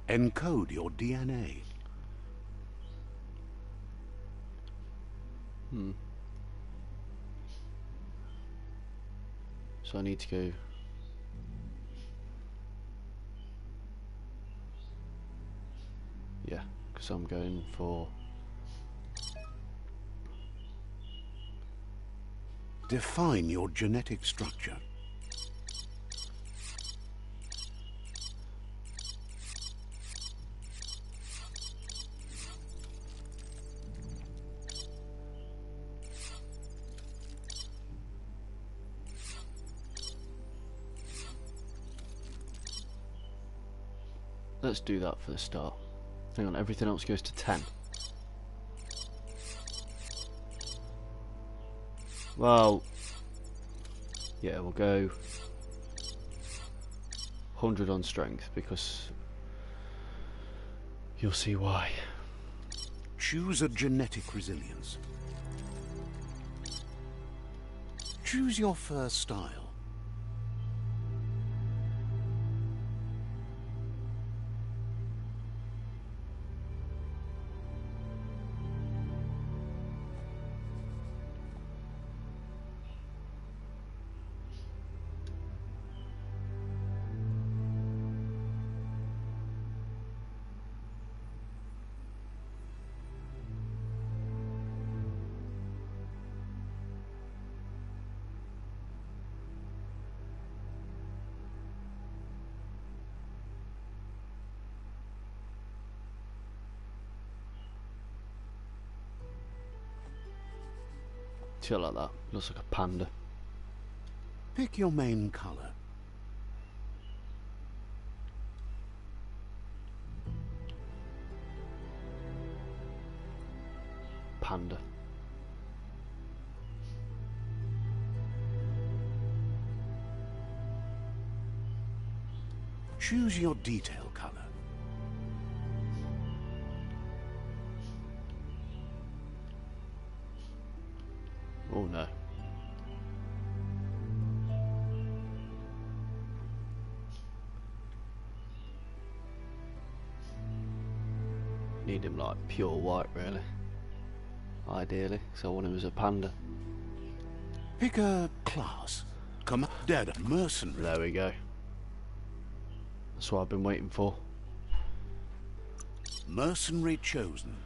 Encode your DNA. So I need to go. Yeah, because I'm going for. Define your genetic structure. Let's do that for the start. Hang on, everything else goes to 10. Well, yeah, we'll go 100 on strength because you'll see why. Choose a genetic resilience. Choose your first style. See, I like that. Looks like a panda. Pick your main color. Panda. Choose your detail color. Oh no. Need him like pure white, really. Ideally, so I want him as a panda. Pick a class. Commander, mercenary. There we go. That's what I've been waiting for. Mercenary chosen.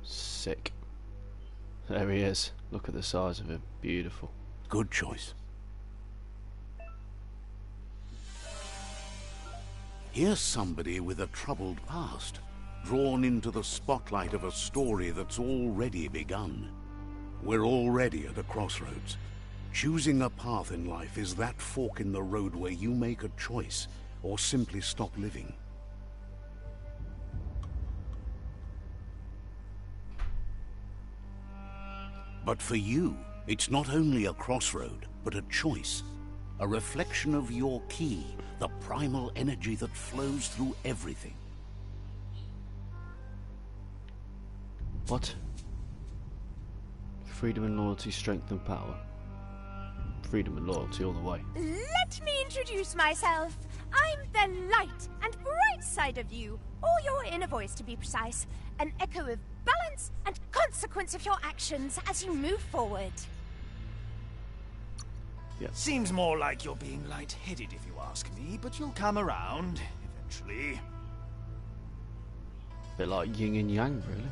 Sick. There he is. Look at the size of him. Beautiful. Good choice. Here's somebody with a troubled past, drawn into the spotlight of a story that's already begun. We're already at a crossroads. Choosing a path in life is that fork in the road where you make a choice, or simply stop living. But for you, it's not only a crossroad, but a choice. A reflection of your key, the primal energy that flows through everything. What? Freedom and loyalty, strength and power. Freedom and loyalty all the way. Let me introduce myself. I'm the light and bright side of you, or your inner voice to be precise. An echo of balance and consequence of your actions as you move forward. Yeah. Seems more like you're being light-headed if you ask me, but you'll come around eventually. Bit like yin and yang, really.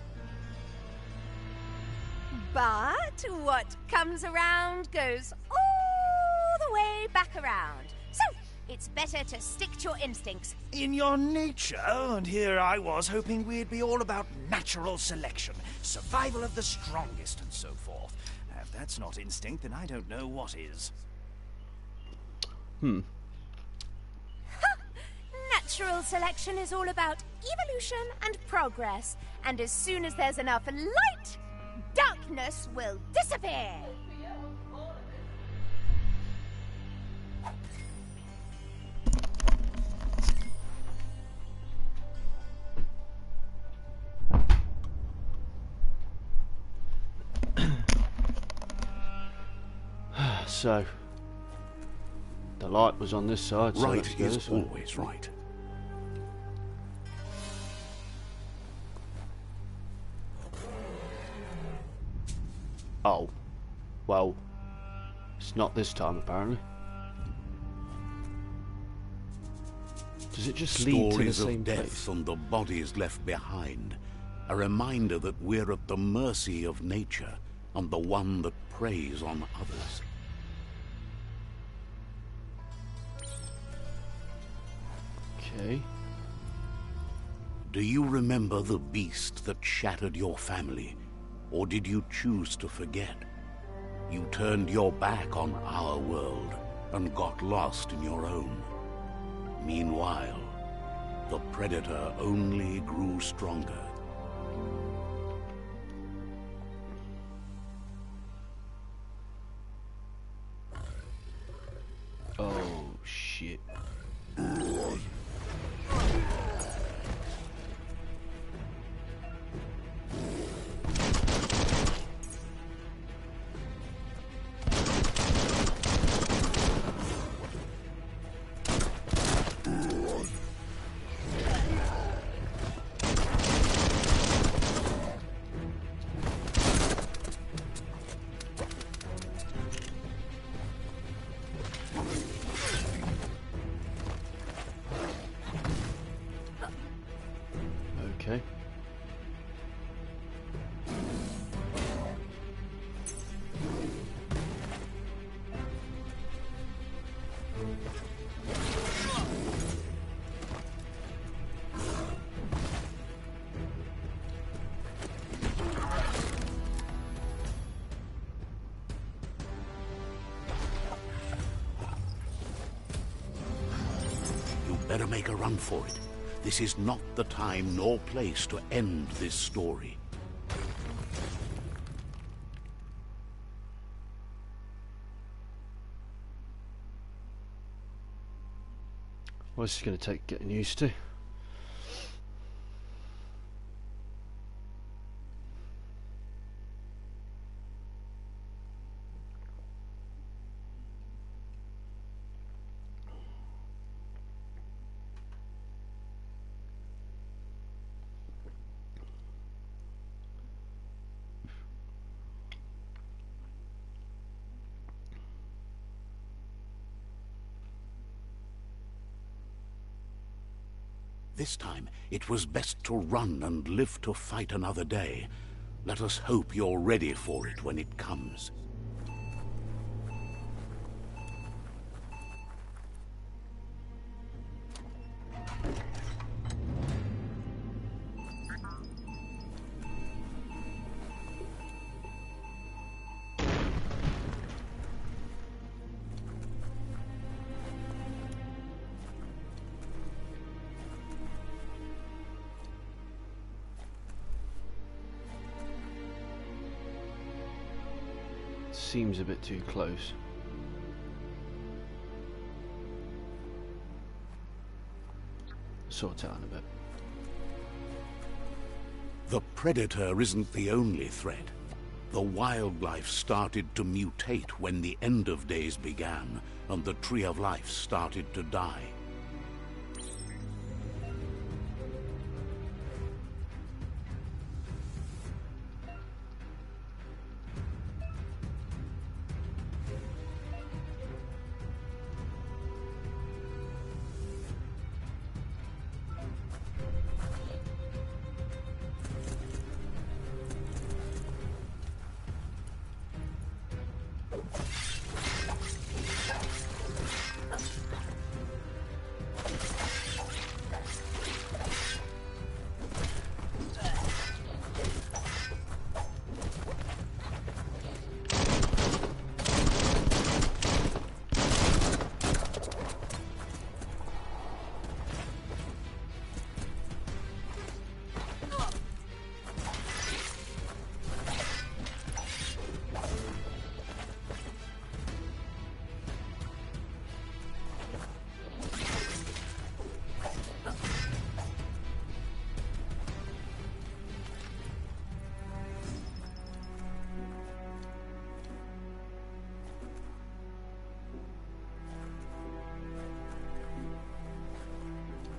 But what comes around goes all the way back around. So, it's better to stick to your instincts. In your nature, and here I was hoping we'd be all about natural selection, survival of the strongest, and so forth. If that's not instinct, then I don't know what is. Natural selection is all about evolution and progress. And as soon as there's enough light, darkness will disappear. So, the light was on this side, so Right let's go is this way. always right. Oh. Well. It's not this time, apparently. Does it just lead to the Stories same of death place? and the bodies left behind. A reminder that we're at the mercy of nature and the one that preys on others. Okay. Do you remember the beast that shattered your family? Or did you choose to forget? You turned your back on our world and got lost in your own. Meanwhile, the Predator only grew stronger. Oh, shit. Okay. You better make a run for it. This is not the time nor place to end this story. Well, this is going to take getting used to. This time, it was best to run and live to fight another day. Let us hope you're ready for it when it comes. Seems a bit too close. Sort it out in a bit. The Predator isn't the only threat. The wildlife started to mutate when the end of days began, and the Tree of Life started to die.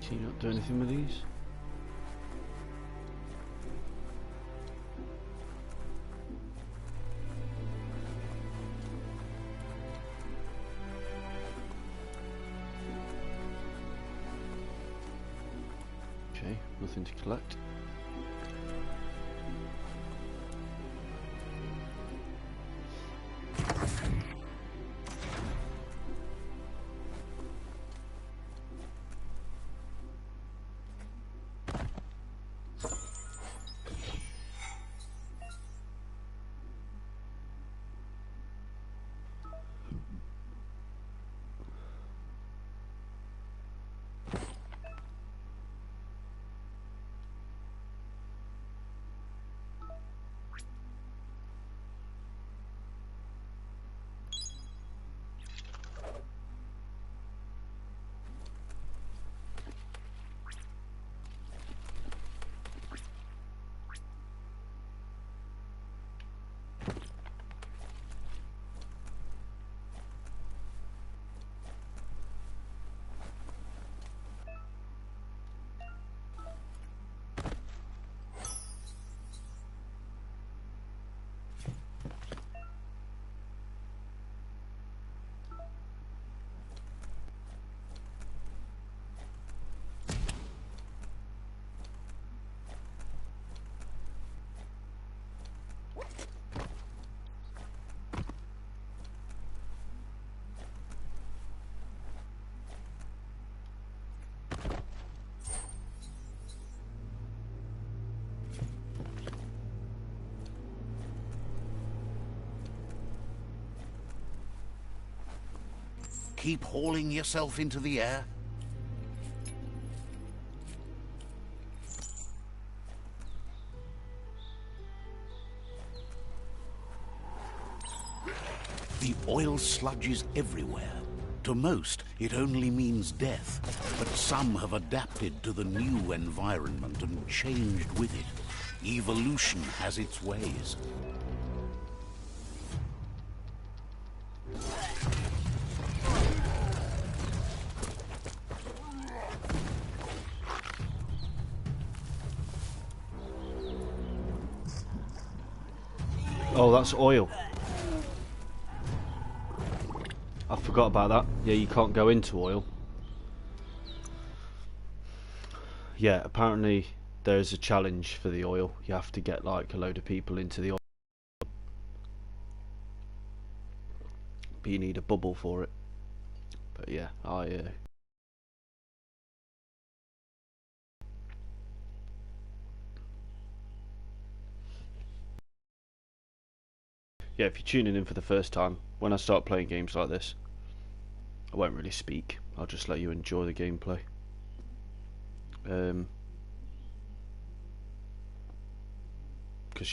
Can you not do anything with these? Okay, nothing to collect. Keep hauling yourself into the air. The oil sludges everywhere. To most, it only means death, but some have adapted to the new environment and changed with it. Evolution has its ways. Oh, that's oil. I forgot about that. Yeah, you can't go into oil. Yeah, apparently there's a challenge for the oil. You have to get like a load of people into the oil. But you need a bubble for it. But yeah, yeah, if you're tuning in for the first time, when I start playing games like this, I won't really speak. I'll just let you enjoy the gameplay. Because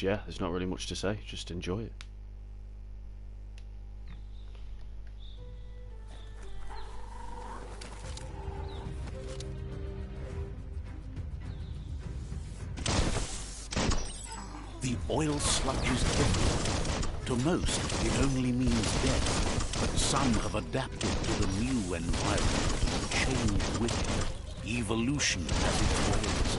yeah, there's not really much to say. Just enjoy it. The oil sludges everywhere. To most, it only means death, but some have adapted to the new environment and changed with it. Evolution has its ways.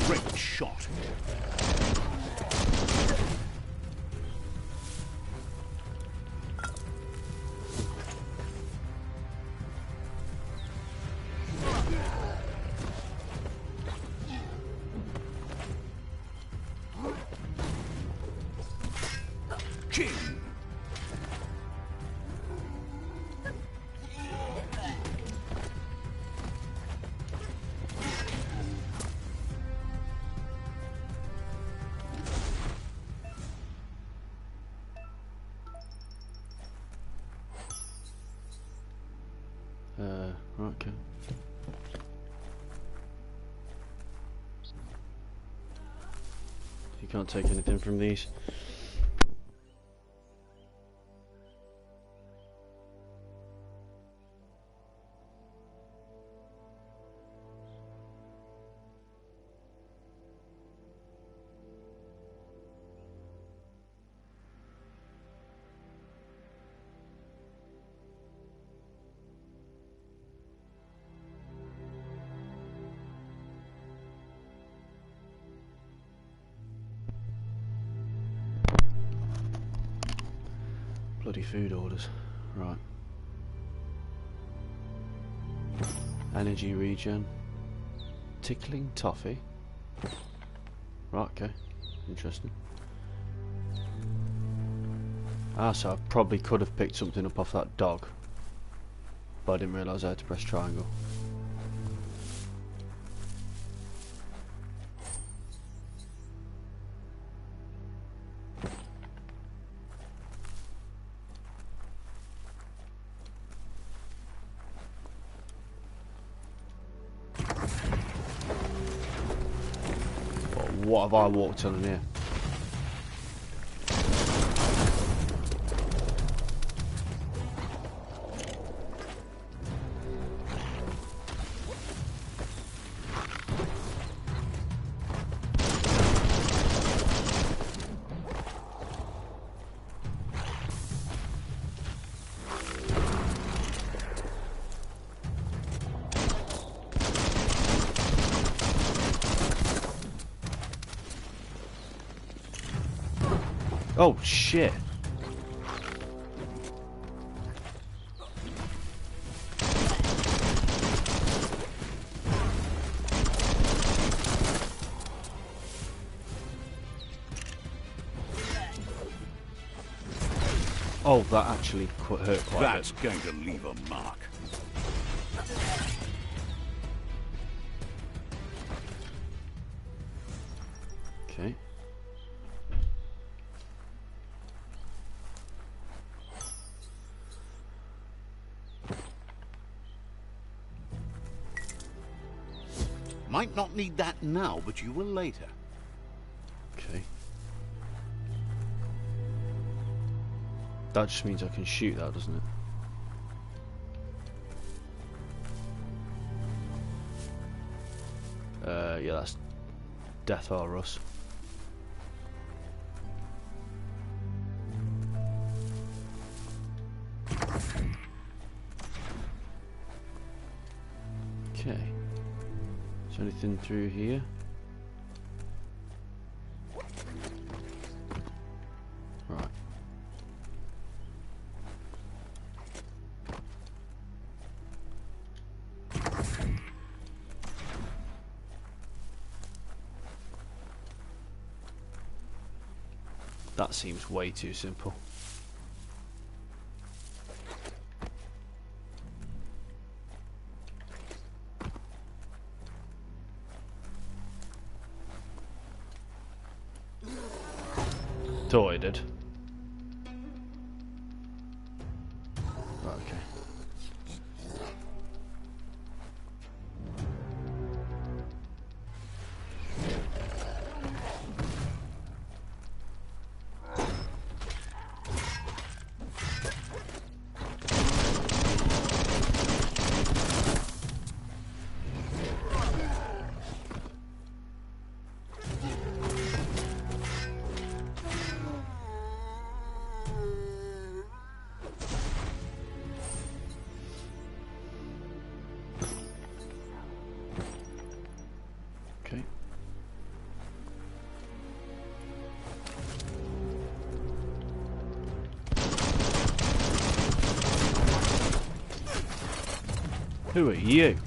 Great shot. King. Right, okay. You can't take anything from these. your food orders. Right. Energy regen. Tickling toffee. Right, okay. Interesting. Ah, so I probably could have picked something up off that dog. But I didn't realise I had to press triangle. What have I walked on in here? Oh shit. Oh, that actually hurt quite a bit. That's going to leave a mark. Okay. Might not need that now, but you will later. Okay. That just means I can shoot that, doesn't it? Yeah, that's Death or Russ. Okay. Is there anything through here? Right. That seems way too simple. Thought I did. Right, okay. Okay. Who are you?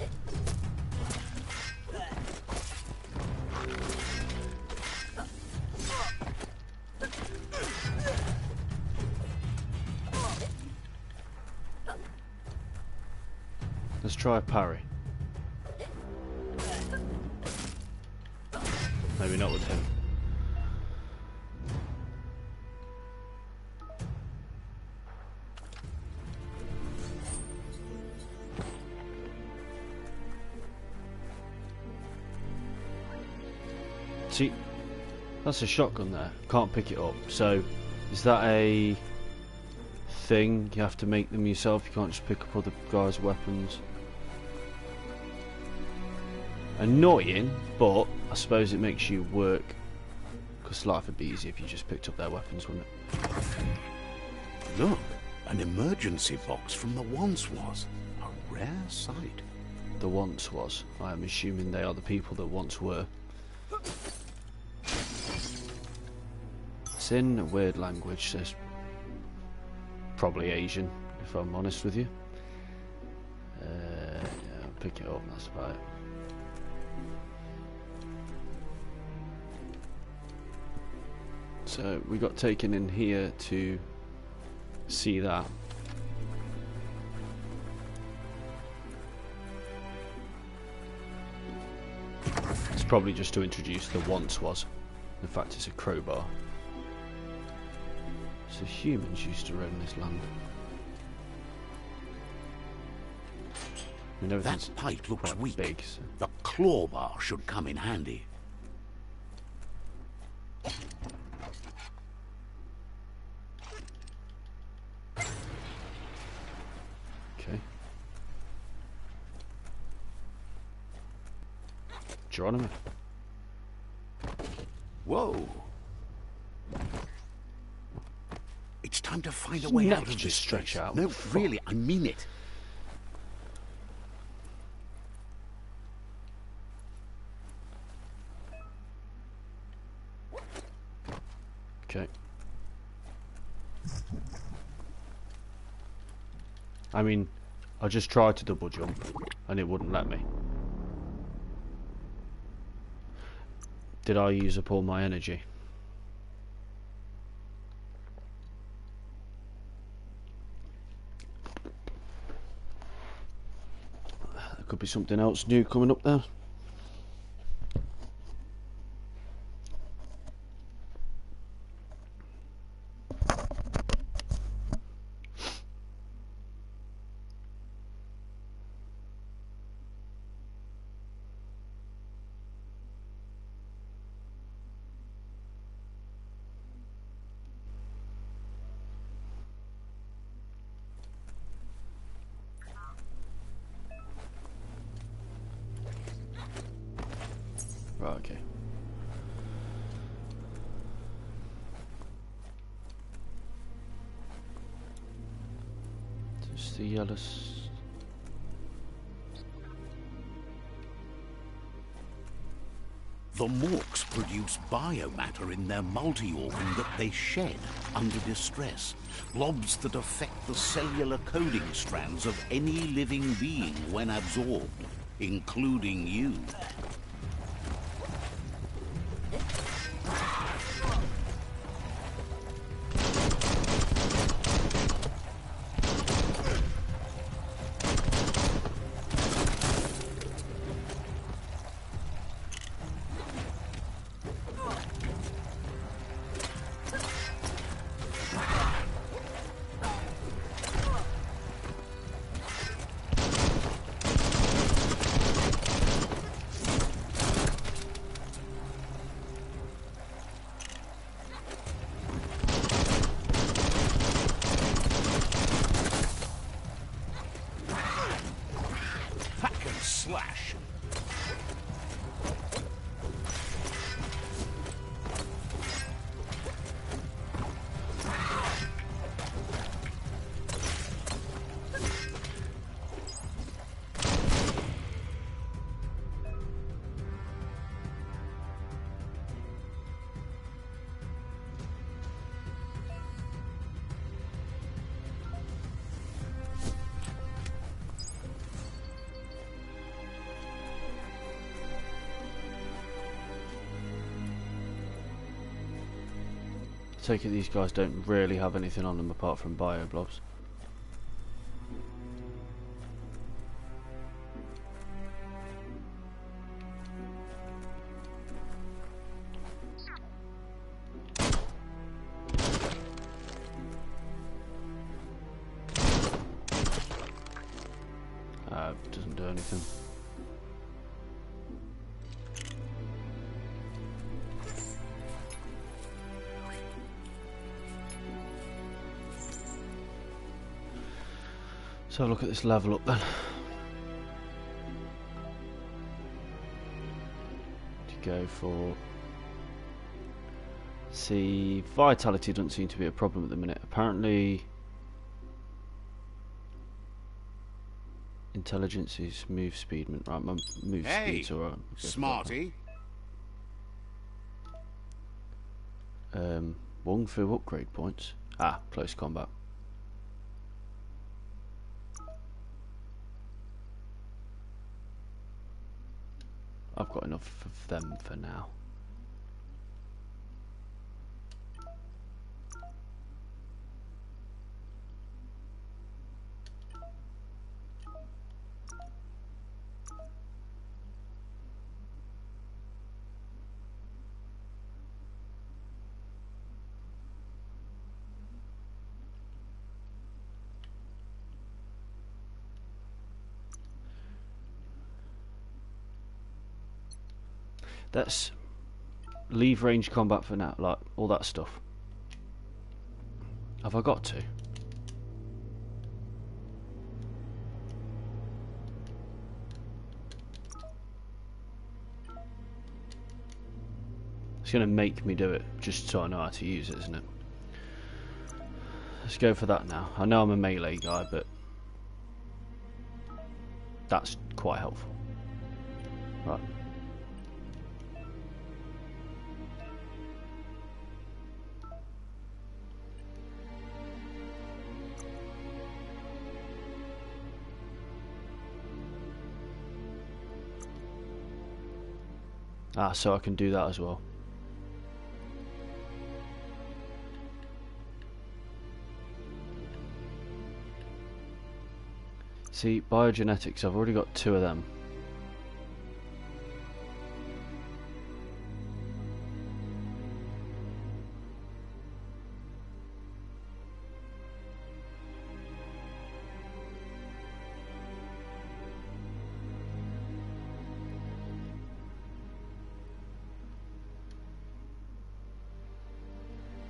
Let's try a parry. Maybe not with him. See, that's a shotgun there. Can't pick it up. So, is that a thing? You have to make them yourself. You can't just pick up other guys' weapons. Annoying, but I suppose it makes you work. Because life would be easy if you just picked up their weapons, wouldn't it? Look, an emergency box from the once was. A rare sight. The once was. I am assuming they are the people that once were. It's in a weird language, says probably Asian, if I'm honest with you. Yeah, I'll pick it up, that's about it. So we got taken in here to see that. It's probably just to introduce the once was. In fact, it's a crowbar. So humans used to roam this land. I mean, That pipe looks quite weak. big, so. The claw bar should come in handy. Okay. Geronimo. Whoa. It's time to find a His way neck out of just this stretch place. out. No, Fuck. really, I mean it. Okay. I mean, I just tried to double jump and it wouldn't let me. Did I use up all my energy? There could be something else new coming up there. Right, okay. Just the yellow. The Morks produce biomatter in their multi-organ that they shed under distress. Blobs that affect the cellular coding strands of any living being when absorbed, including you. Slash. Take it these guys don't really have anything on them apart from bioblobs. Doesn't do anything. So look at this level up then. To go for. See, vitality doesn't seem to be a problem at the minute. Apparently, intelligence is move speed. Right, my move speed's alright. Smarty. Wong Fu upgrade points. Ah, close combat. I've got enough of them for now. Let's leave range combat for now, like all that stuff. Have I got to? It's going to make me do it just so I know how to use it, isn't it? Let's go for that now. I know I'm a melee guy, but that's quite helpful. Right. Ah, so I can do that as well. See, biogenetics, I've already got 2 of them.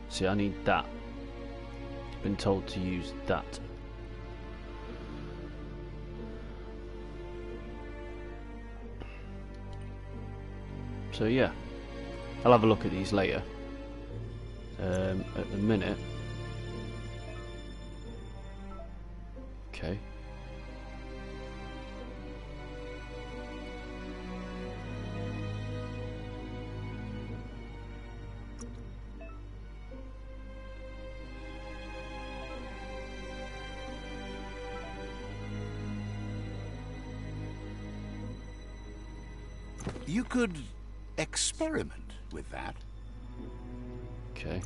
See, I need that. Been told to use that. So yeah, I'll have a look at these later. At the minute, okay. You could experiment with that. Okay.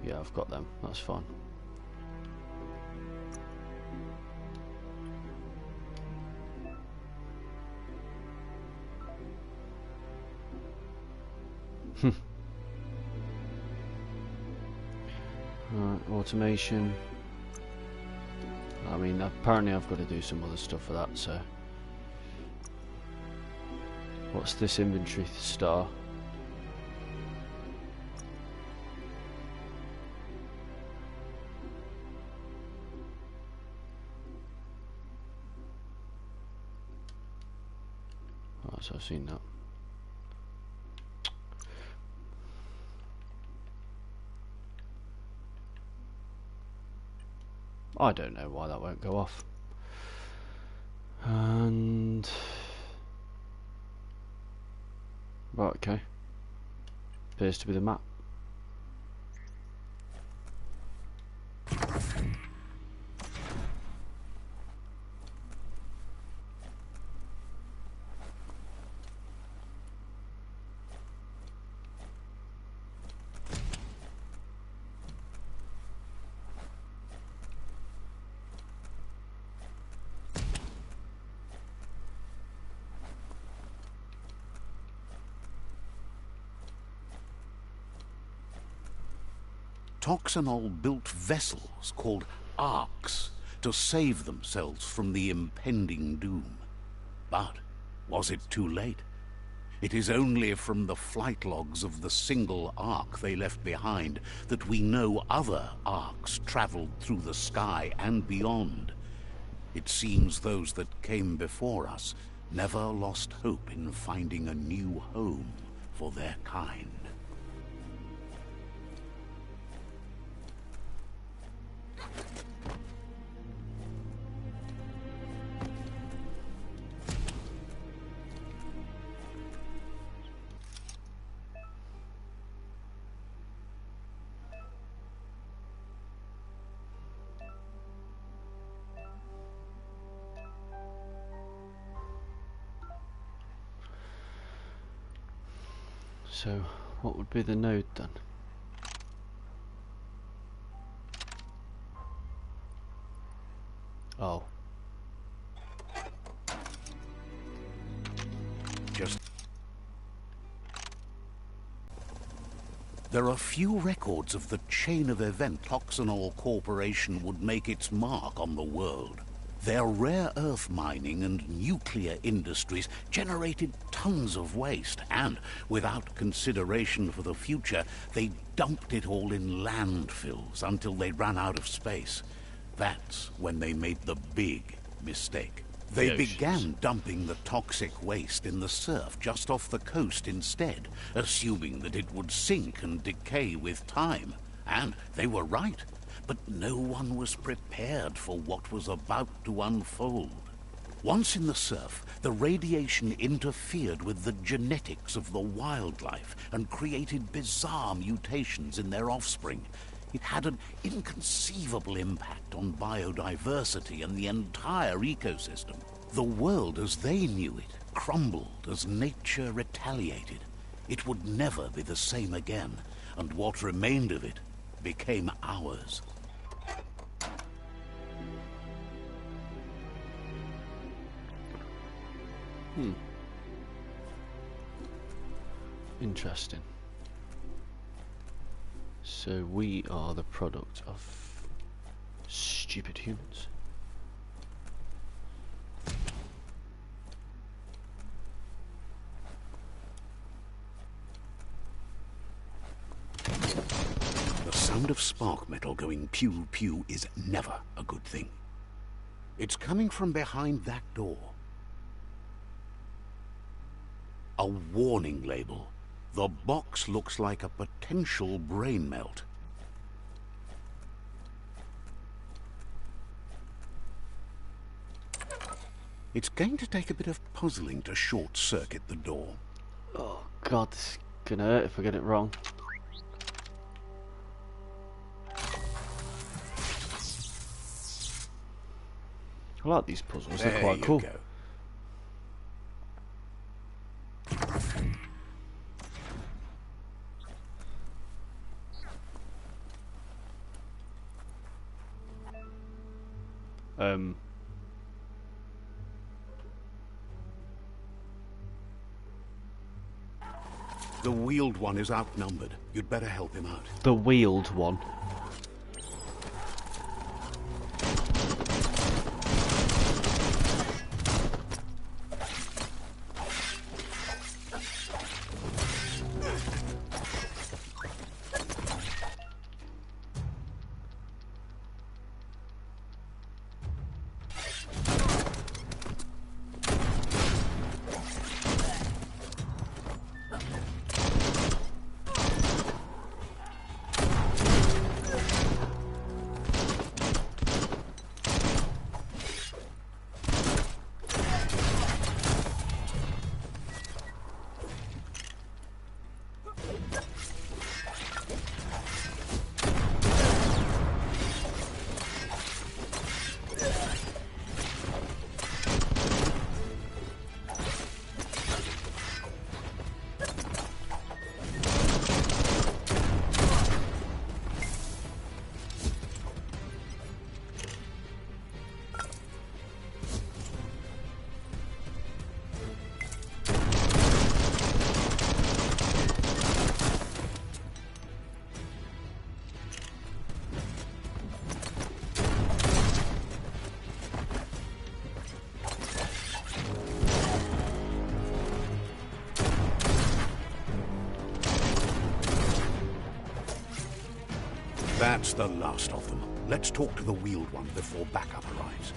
Yeah, I've got them. That's fine. Right, automation. I mean, apparently I've got to do some other stuff for that, so... What's this inventory star? Oh, so I've seen that. I don't know why that won't go off. And... Right, okay. Appears to be the map. Toxanol built vessels called arks to save themselves from the impending doom. But was it too late? It is only from the flight logs of the single ark they left behind that we know other arks traveled through the sky and beyond. It seems those that came before us never lost hope in finding a new home for their kind. So, what would be the node then? Oh. There are few records of the chain of event Toxanol Corporation would make its mark on the world. Their rare earth mining and nuclear industries generated tons of waste, and, without consideration for the future, they dumped it all in landfills until they ran out of space. That's when they made the big mistake. They began dumping the toxic waste in the surf just off the coast instead, assuming that it would sink and decay with time. And they were right. But no one was prepared for what was about to unfold. Once in the surf, the radiation interfered with the genetics of the wildlife and created bizarre mutations in their offspring. It had an inconceivable impact on biodiversity and the entire ecosystem. The world as they knew it crumbled as nature retaliated. It would never be the same again, and what remained of it became ours. Interesting. So we are the product of stupid humans. The sound of spark metal going pew pew is never a good thing. It's coming from behind that door. A warning label. The box looks like a potential brain melt. It's going to take a bit of puzzling to short-circuit the door. Oh god, this is gonna hurt if I get it wrong. I like these puzzles, they're quite cool. Go. The wheeled one is outnumbered. You'd better help him out. The wheeled one. That's the last of them. Let's talk to the wheeled one before backup arrives.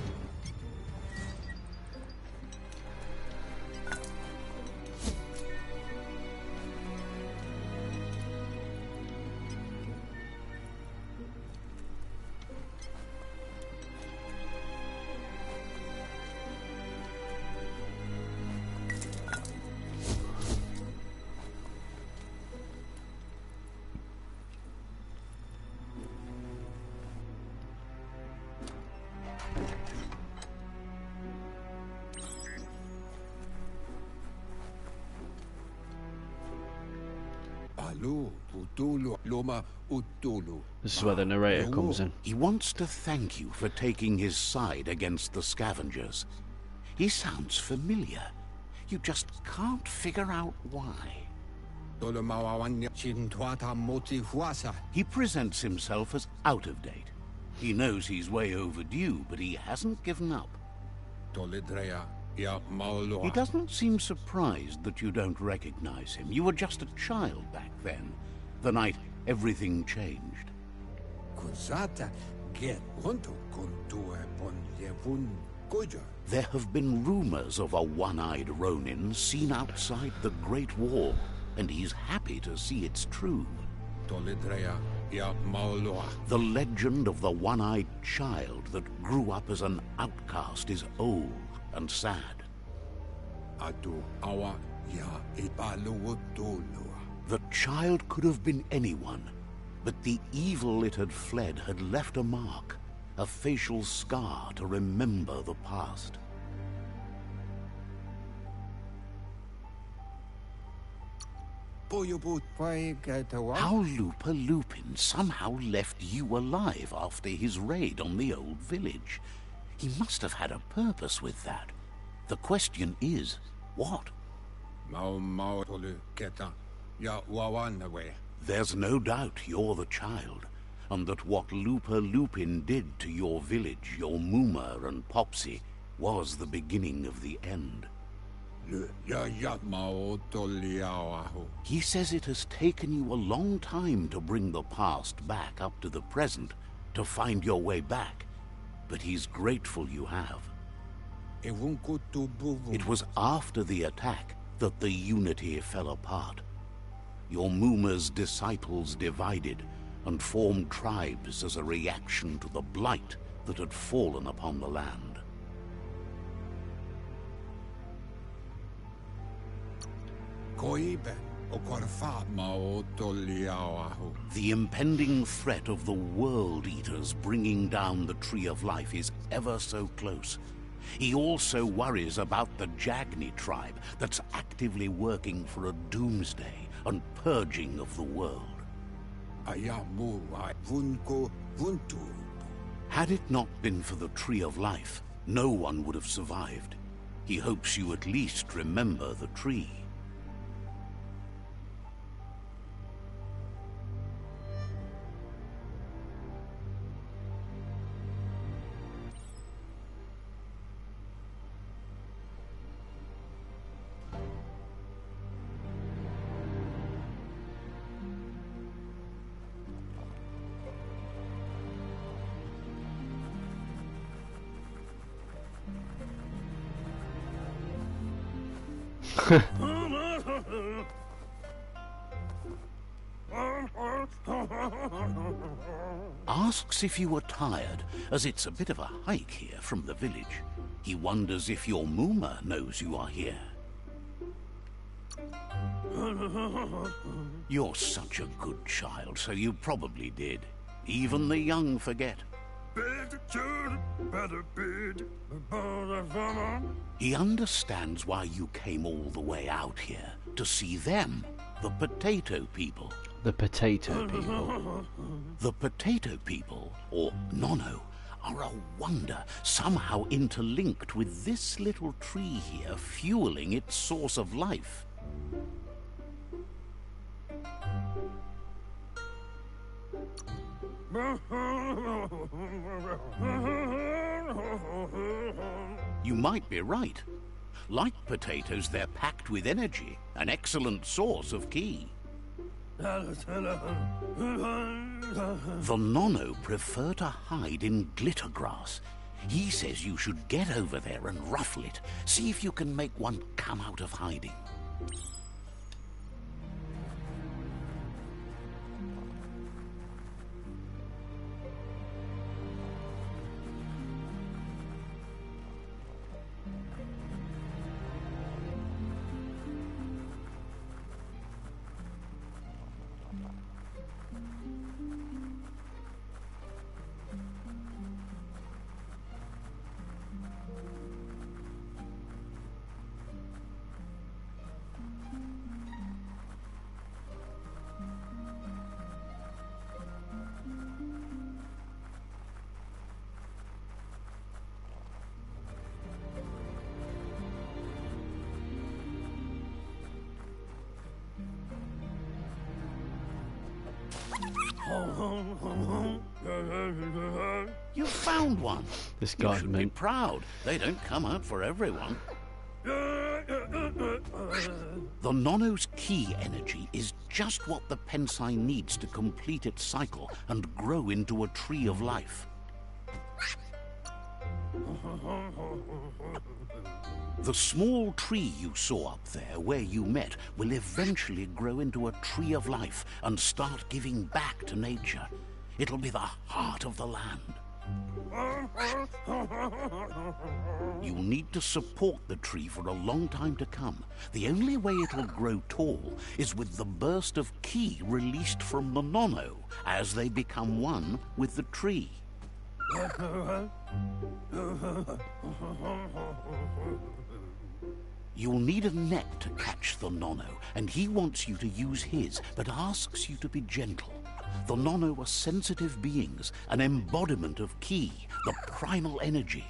This is where the narrator comes in. He wants to thank you for taking his side against the scavengers. He sounds familiar. You just can't figure out why. He presents himself as out of date. He knows he's way overdue, but he hasn't given up. He doesn't seem surprised that you don't recognize him. You were just a child back then, the night everything changed. There have been rumors of a one-eyed Ronin seen outside the Great Wall, and he's happy to see it's true. The legend of the one-eyed child that grew up as an outcast is old and sad. The child could have been anyone, but the evil it had fled had left a mark, a facial scar to remember the past. How Lupa Lupin somehow left you alive after his raid on the old village. He must have had a purpose with that. The question is, what? There's no doubt you're the child, and that what Lupa Lupin did to your village, your Muma and Popsy, was the beginning of the end. He says it has taken you a long time to bring the past back up to the present, to find your way back, but he's grateful you have. It was after the attack that the unity fell apart. Your Muma's disciples divided and formed tribes as a reaction to the blight that had fallen upon the land. The impending threat of the World Eaters bringing down the Tree of Life is ever so close. He also worries about the Jagni tribe that's actively working for a doomsday and purging of the world. Had it not been for the Tree of Life, no one would have survived. He hopes you at least remember the tree. Asks if you were tired, as it's a bit of a hike here from the village. He wonders if your Muma knows you are here. You're such a good child, so you probably did. Even the young forget. He understands why you came all the way out here, to see them, the potato people. The potato people. The potato people, or Nono, are a wonder, somehow interlinked with this little tree here, fueling its source of life. You might be right. Like potatoes, they're packed with energy, an excellent source of ki. The Nono prefer to hide in glitter grass. He says you should get over there and ruffle it. See if you can make one come out of hiding. You found one. This You guy's should be mint. proud. They don't come out for everyone. The Nono's key energy is just what the Pensai needs to complete its cycle and grow into a tree of life. The small tree you saw up there where you met will eventually grow into a tree of life and start giving back to nature. It'll be the heart of the land. You'll need to support the tree for a long time to come. The only way it'll grow tall is with the burst of ki released from the Nono as they become one with the tree. You'll need a net to catch the Nono, and he wants you to use his, but asks you to be gentle. The Nono are sensitive beings, an embodiment of ki, the primal energy.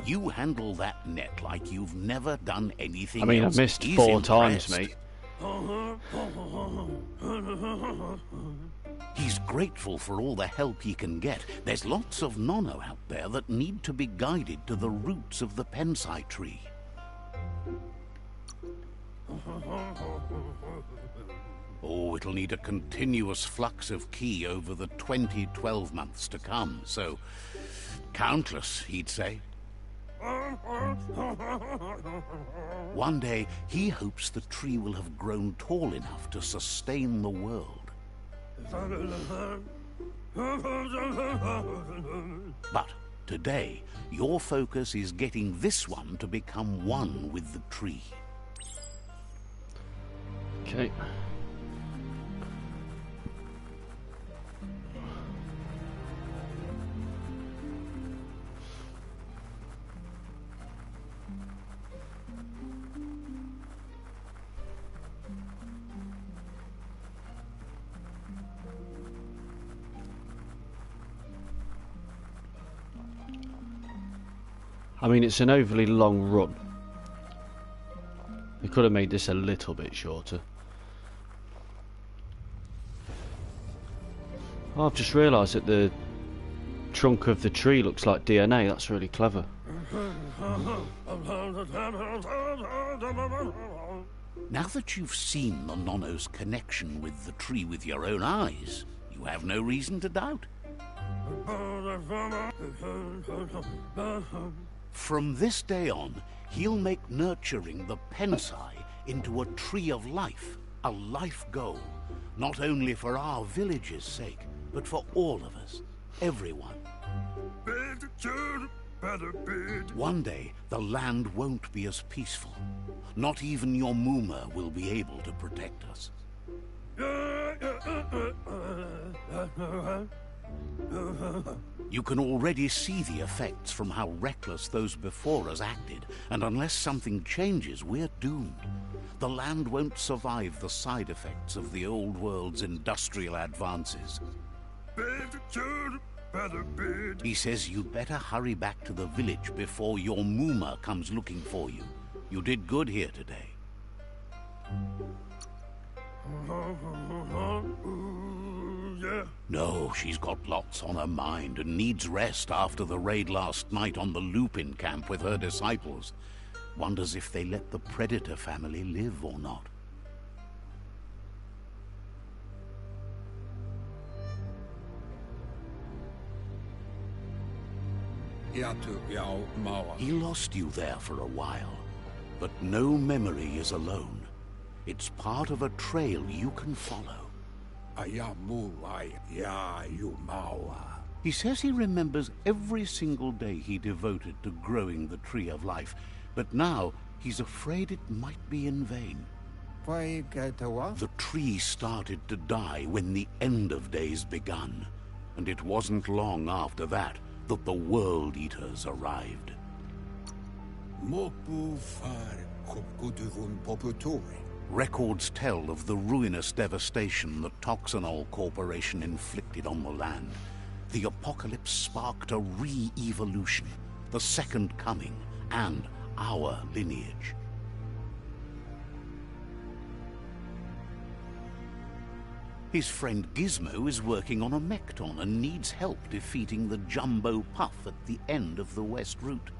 You handle that net like you've never done anything I mean, else. I've missed He's 4 times, impressed. mate. He's grateful for all the help he can get. There's lots of Nono out there that need to be guided to the roots of the Pensai tree. Oh, it'll need a continuous flux of ki over the 12 months to come, so countless, he'd say. One day, he hopes the tree will have grown tall enough to sustain the world. But today, your focus is getting this one to become one with the tree. Okay. I mean, it's an overly long run. They could have made this a little bit shorter. Oh, I've just realised that the trunk of the tree looks like DNA. That's really clever. Now that you've seen the Nono's connection with the tree with your own eyes, you have no reason to doubt. From this day on, he'll make nurturing the Pensai into a tree of life, a life goal, not only for our village's sake, but for all of us, everyone. One day, the land won't be as peaceful. Not even your Muma will be able to protect us. You can already see the effects from how reckless those before us acted, and unless something changes, we're doomed. The land won't survive the side effects of the old world's industrial advances. He says you'd better hurry back to the village before your Muma comes looking for you. You did good here today. No, she's got lots on her mind and needs rest after the raid last night on the Lupin camp with her disciples. Wonders if they let the Predator family live or not. He lost you there for a while, but no memory is alone. It's part of a trail you can follow. He says he remembers every single day he devoted to growing the Tree of Life, but now he's afraid it might be in vain. The tree started to die when the end of days begun, and it wasn't long after that that the World Eaters arrived. Mopu far kopkuduvun poputore. Records tell of the ruinous devastation the Toxanol Corporation inflicted on the land. The apocalypse sparked a re-evolution, the second coming, and our lineage. His friend Gizmo is working on a Mekton and needs help defeating the Jumbo Puff at the end of the West Route.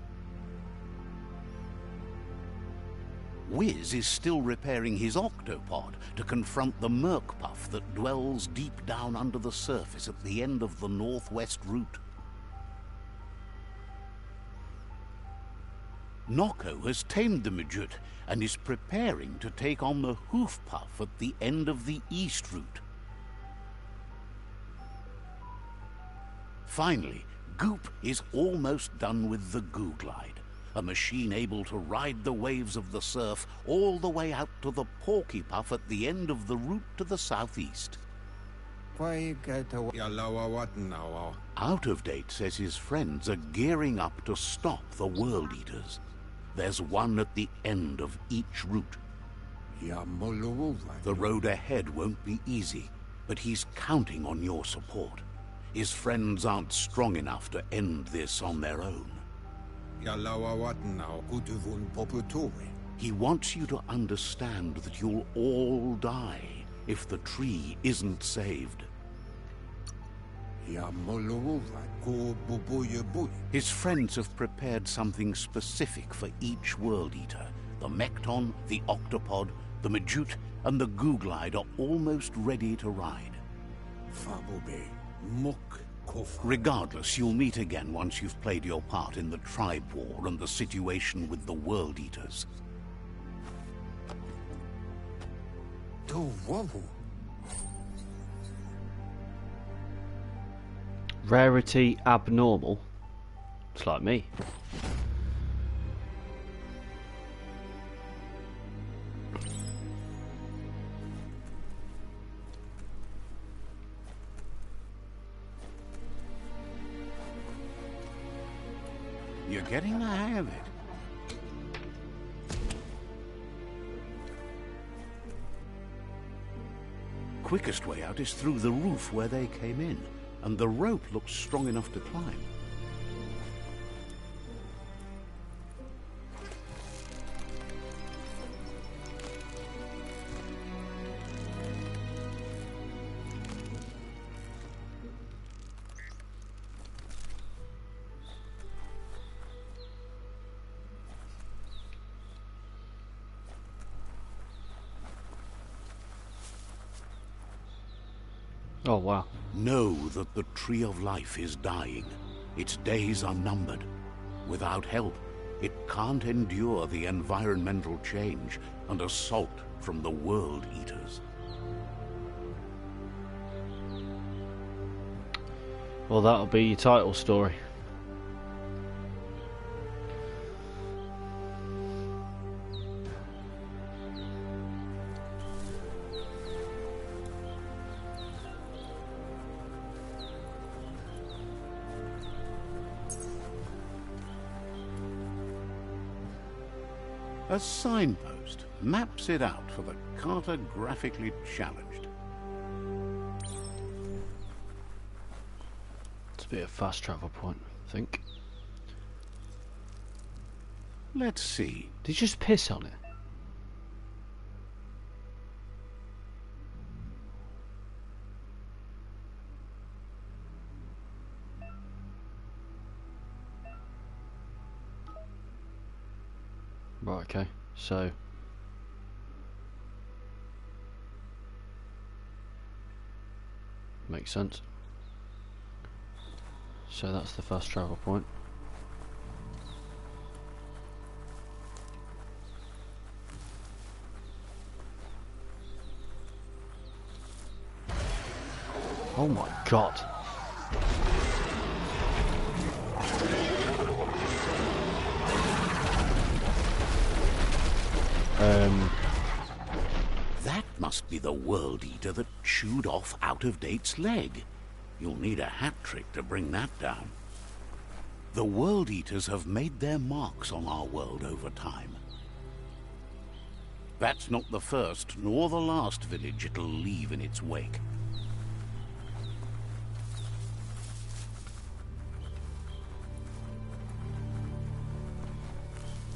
Wiz is still repairing his octopod to confront the Merc Puff that dwells deep down under the surface at the end of the Northwest Route. Noko has tamed the Midget and is preparing to take on the Hoof Puff at the end of the East Route. Finally, Goop is almost done with the Goo Glide, a machine able to ride the waves of the surf all the way out to the Porky Puff at the end of the route to the southeast. Out of Date says his friends are gearing up to stop the World Eaters. There's one at the end of each route. The road ahead won't be easy, but he's counting on your support. His friends aren't strong enough to end this on their own. He wants you to understand that you'll all die if the tree isn't saved. His friends have prepared something specific for each World Eater. The Mekton, the Octopod, the Majute, and the Goo Glide are almost ready to ride. Regardless, you'll meet again once you've played your part in the tribe war and the situation with the World Eaters. Rarity abnormal. It's like me. You're getting the hang of it. Quickest way out is through the roof where they came in, and the rope looks strong enough to climb. Oh, wow. Know that the Tree of Life is dying. Its days are numbered. Without help, it can't endure the environmental change and assault from the World Eaters. Well, that'll be your title story. A signpost maps it out for the cartographically challenged. It's a bit of a fast travel point, I think. Let's see. Did you just piss on it? Right, okay, so makes sense. So that's the fast travel point. Oh my god. That must be the World Eater that chewed off Out of Date's leg. You'll need a hat trick to bring that down. The World Eaters have made their marks on our world over time. That's not the first nor the last village it'll leave in its wake.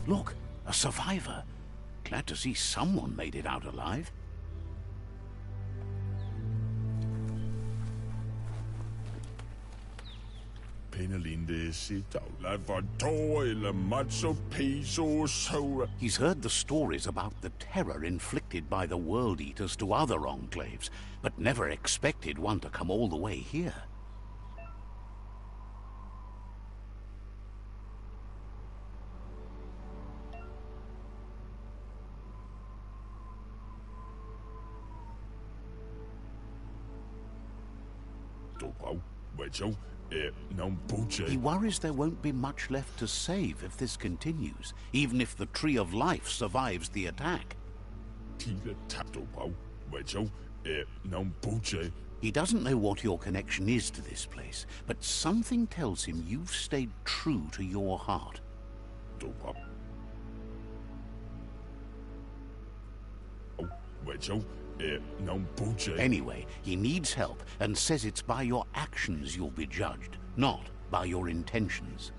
Look, a survivor. Glad to see someone made it out alive. He's heard the stories about the terror inflicted by the World Eaters to other enclaves, but never expected one to come all the way here. He worries there won't be much left to save if this continues, even if the Tree of Life survives the attack. He doesn't know what your connection is to this place, but something tells him you've stayed true to your heart. Anyway, he needs help and says it's by your actions you'll be judged, not by your intentions.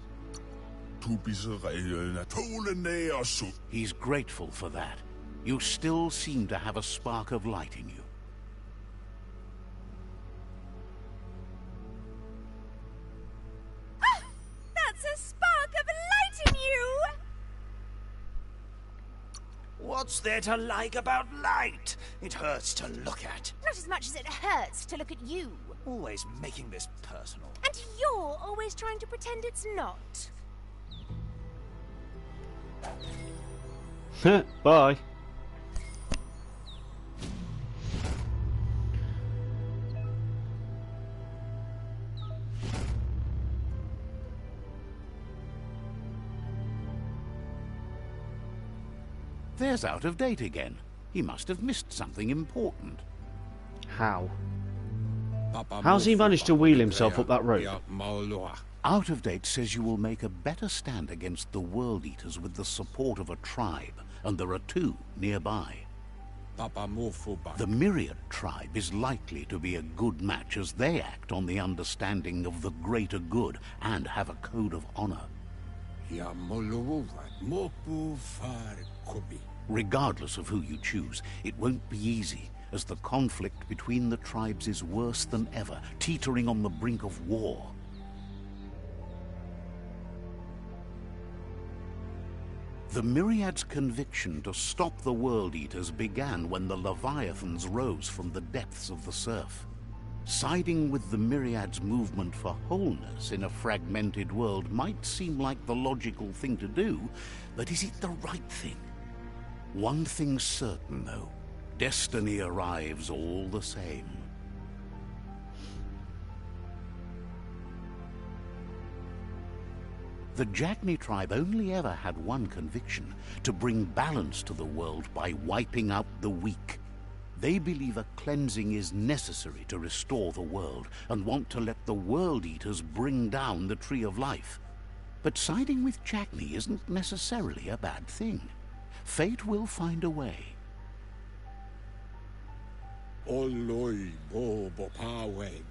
He's grateful for that. You still seem to have a spark of light in you. Ah, that's a spark of light in you! What's there to like about light? It hurts to look at. Not as much as it hurts to look at you. Always making this personal. And you're always trying to pretend it's not. Bye. There's Out of Date again. He must have missed something important. How? How's he managed to wheel himself up that road? Out of Date says you will make a better stand against the World Eaters with the support of a tribe, and there are two nearby. The Myriad tribe is likely to be a good match as they act on the understanding of the greater good and have a code of honor. Regardless of who you choose, it won't be easy, as the conflict between the tribes is worse than ever, teetering on the brink of war. The Myriad's conviction to stop the World Eaters began when the Leviathans rose from the depths of the surf. Siding with the Myriad's movement for wholeness in a fragmented world might seem like the logical thing to do, but is it the right thing? One thing's certain, though. Destiny arrives all the same. The Jagni tribe only ever had one conviction: to bring balance to the world by wiping out the weak. They believe a cleansing is necessary to restore the world, and want to let the World Eaters bring down the Tree of Life. But siding with Jagni isn't necessarily a bad thing. Fate will find a way.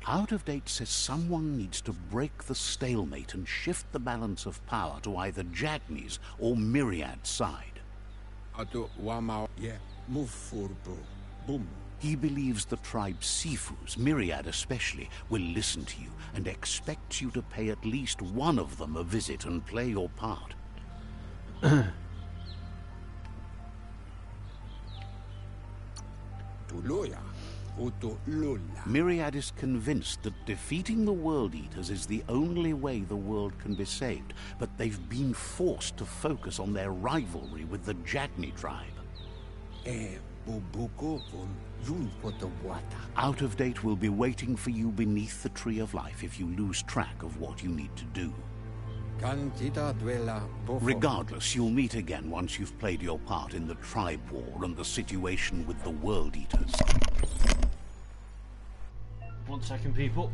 Out of Date says someone needs to break the stalemate and shift the balance of power to either Jagni's or Myriad's side. He believes the tribe's Sifus, Myriad especially, will listen to you and expects you to pay at least one of them a visit and play your part. Myriad is convinced that defeating the World Eaters is the only way the world can be saved, but they've been forced to focus on their rivalry with the Jagni tribe. Out of Date will be waiting for you beneath the Tree of Life if you lose track of what you need to do. Regardless, you'll meet again once you've played your part in the tribe war and the situation with the World Eaters. 1 second, people.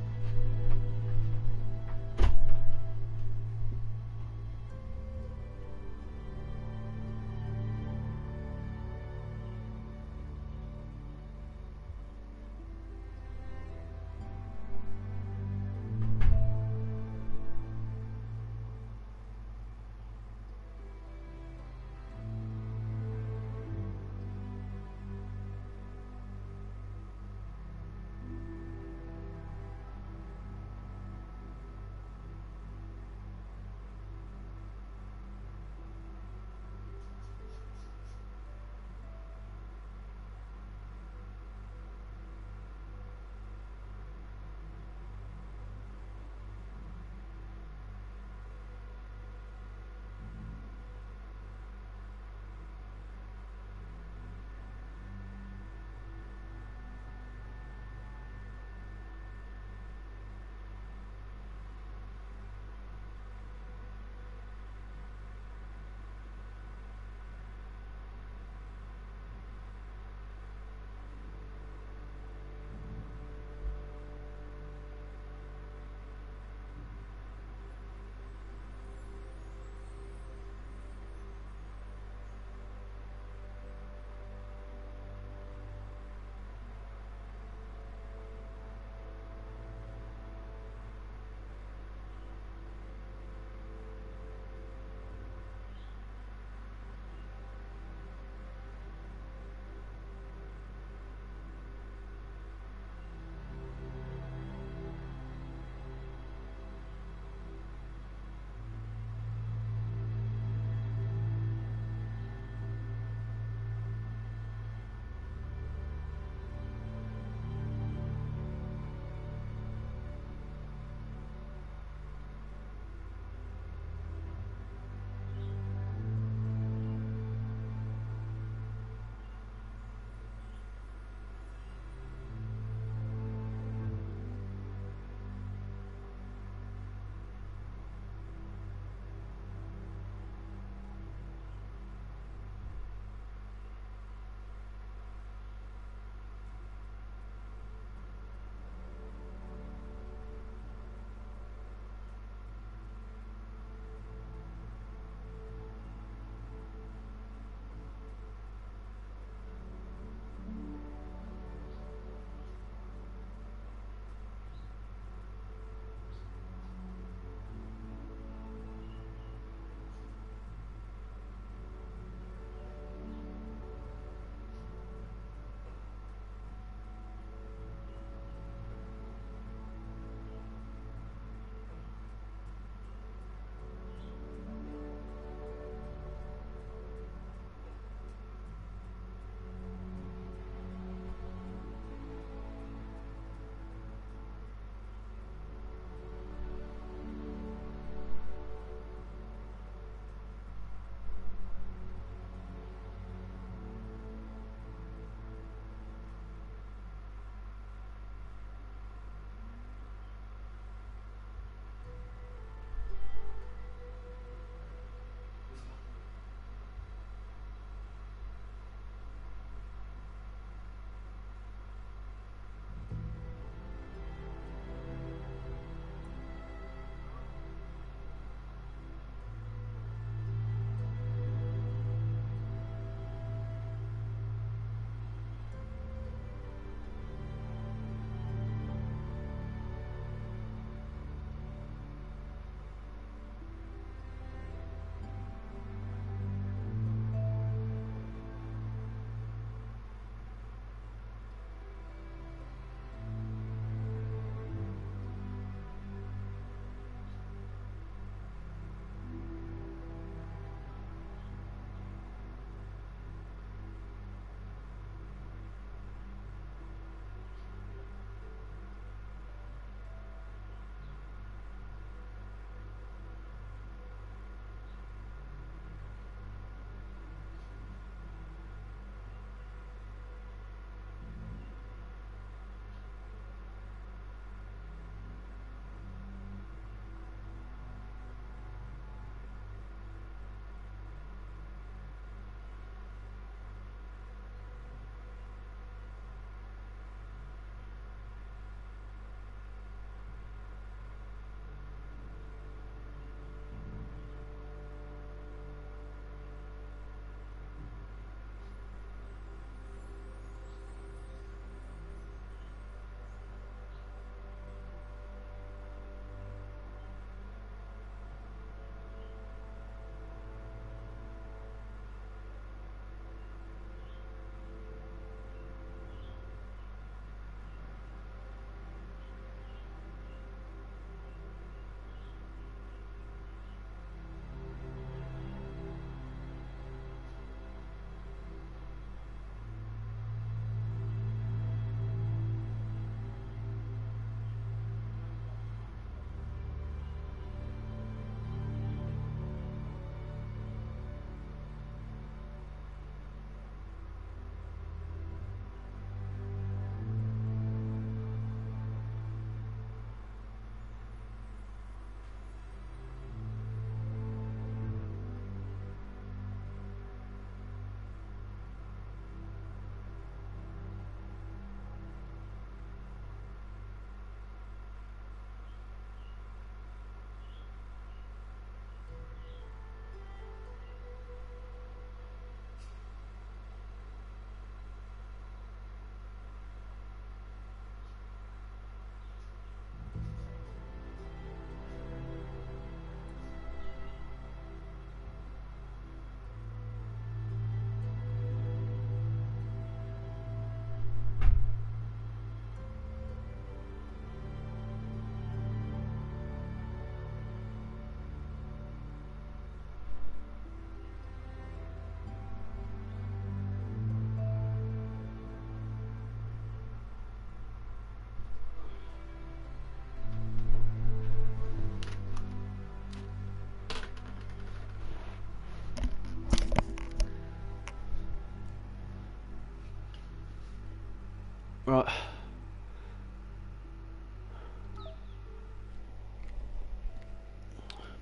Right.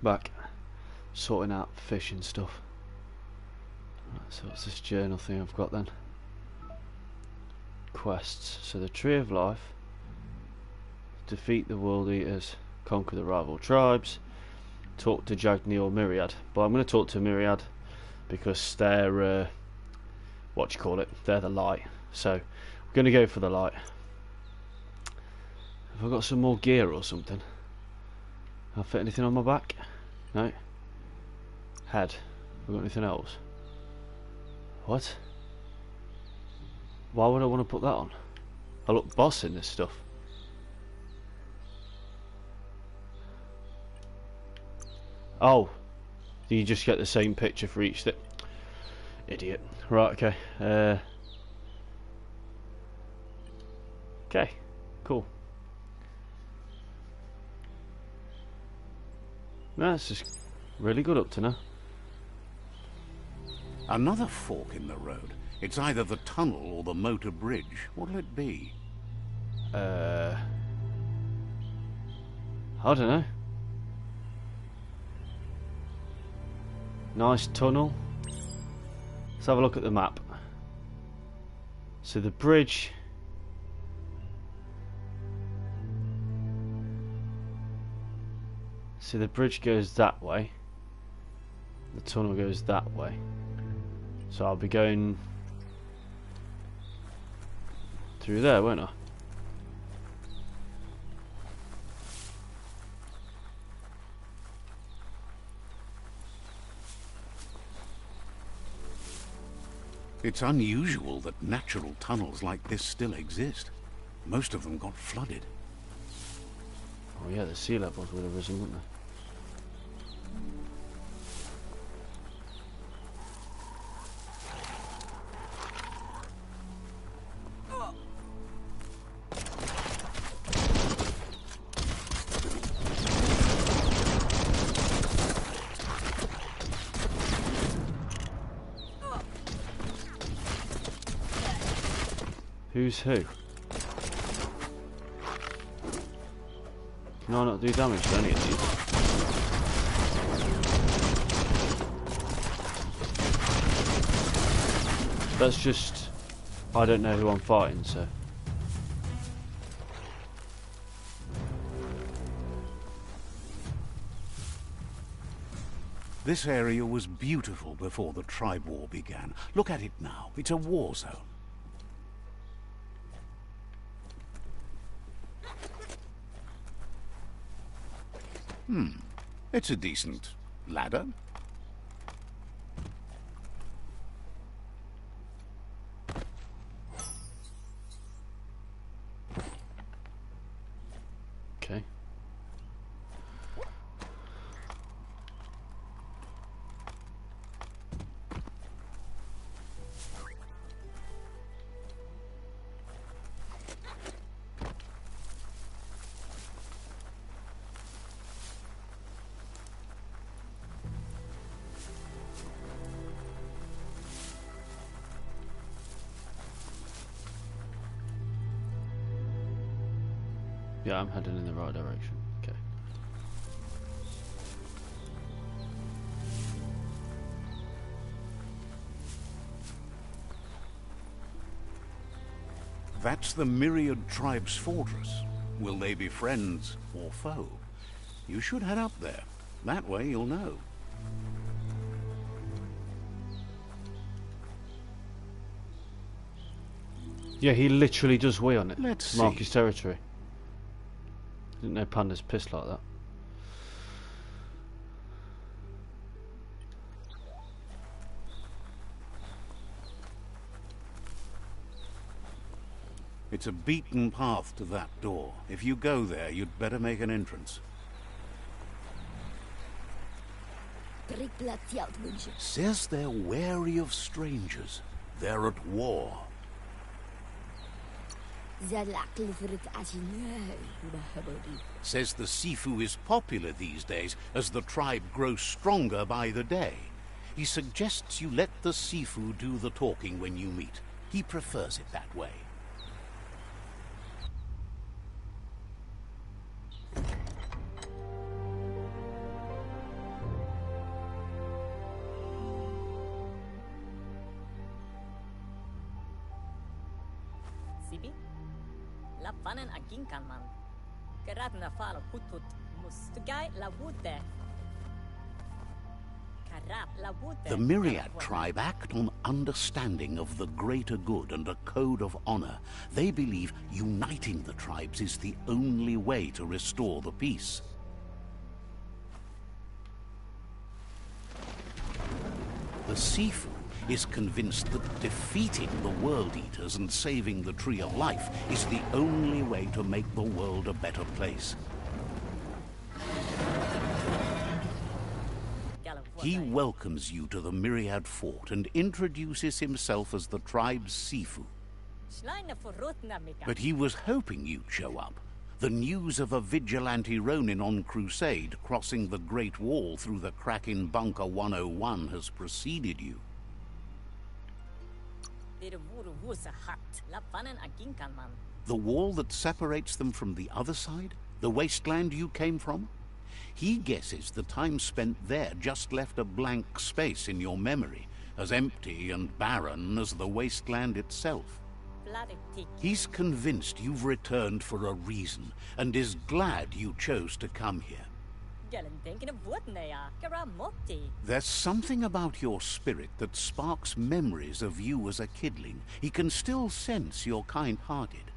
Back. Sorting out fish and stuff. Right, so what's this journal thing I've got then? Quests. So the Tree of Life. Defeat the World Eaters. Conquer the rival tribes. Talk to Jagni or Myriad. But I'm going to talk to Myriad because they're what do you call it? They're the light. So we're going to go for the light. Have I got some more gear or something? I'll fit anything on my back? No. Head. Have I got anything else? What? Why would I want to put that on? I look boss in this stuff. Oh, you just get the same picture for each thing. Idiot. Right, okay. Okay, cool. No, it's just really good up to now. Another fork in the road. It's either the tunnel or the motor bridge. What'll it be? I don't know. Nice tunnel. Let's have a look at the map. So the bridge. So the bridge goes that way. The tunnel goes that way. So I'll be going through there, won't I? It's unusual that natural tunnels like this still exist. Most of them got flooded. Oh yeah, the sea levels would have risen, wouldn't they? Who's who? Can I not do damage to any of these? That's just... I don't know who I'm fighting, so... This area was beautiful before the tribe war began. Look at it now. It's a war zone. It's a decent ladder. Okay. Yeah, I'm heading in the right direction. Okay. That's the Myriad tribe's fortress. Will they be friends or foe? You should head up there. That way you'll know. Yeah, he literally does weigh on it. Let's Mark see. his territory. Didn't know pandas pissed like that. It's a beaten path to that door. If you go there, you'd better make an entrance. Says they're wary of strangers. They're at war. Says the Sifu is popular these days as the tribe grows stronger by the day. He suggests you let the Sifu do the talking when you meet. He prefers it that way. sibi. La fanen aginkan man. Gerat na falo putut mustugai la wute. Karap la wute. The Myriad tribe act on understanding of the greater good and a code of honor. They believe uniting the tribes is the only way to restore the peace. The Sifu is convinced that defeating the World Eaters and saving the Tree of Life is the only way to make the world a better place. He welcomes you to the Myriad Fort and introduces himself as the tribe's Sifu. But he was hoping you'd show up. The news of a vigilante Ronin on crusade crossing the Great Wall through the crack in Bunker 101 has preceded you. The wall that separates them from the other side? The wasteland you came from? He guesses the time spent there just left a blank space in your memory, as empty and barren as the wasteland itself. He's convinced you've returned for a reason, and is glad you chose to come here. There's something about your spirit that sparks memories of you as a kidling. He can still sense you're kind-hearted.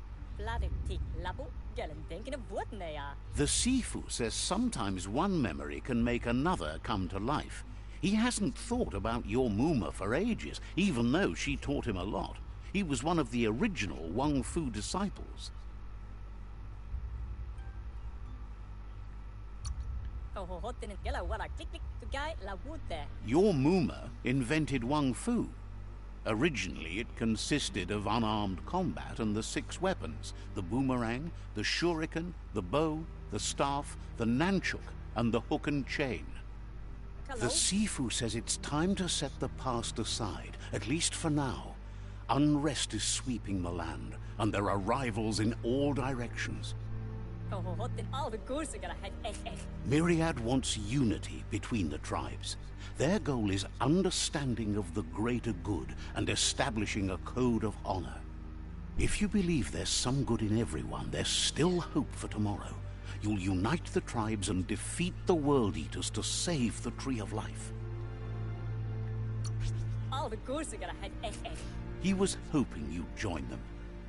The Sifu says sometimes one memory can make another come to life. He hasn't thought about your Muma for ages, even though she taught him a lot. He was one of the original Wang Fu disciples. Your Muma invented Wang Fu. Originally, it consisted of unarmed combat and the 6 weapons: the boomerang, the shuriken, the bow, the staff, the nunchuk, and the hook and chain. The Sifu says it's time to set the past aside, at least for now. Unrest is sweeping the land, and there are rivals in all directions. Myriad wants unity between the tribes. Their goal is understanding of the greater good and establishing a code of honor. If you believe there's some good in everyone, there's still hope for tomorrow. You'll unite the tribes and defeat the World Eaters to save the Tree of Life. He was hoping you'd join them.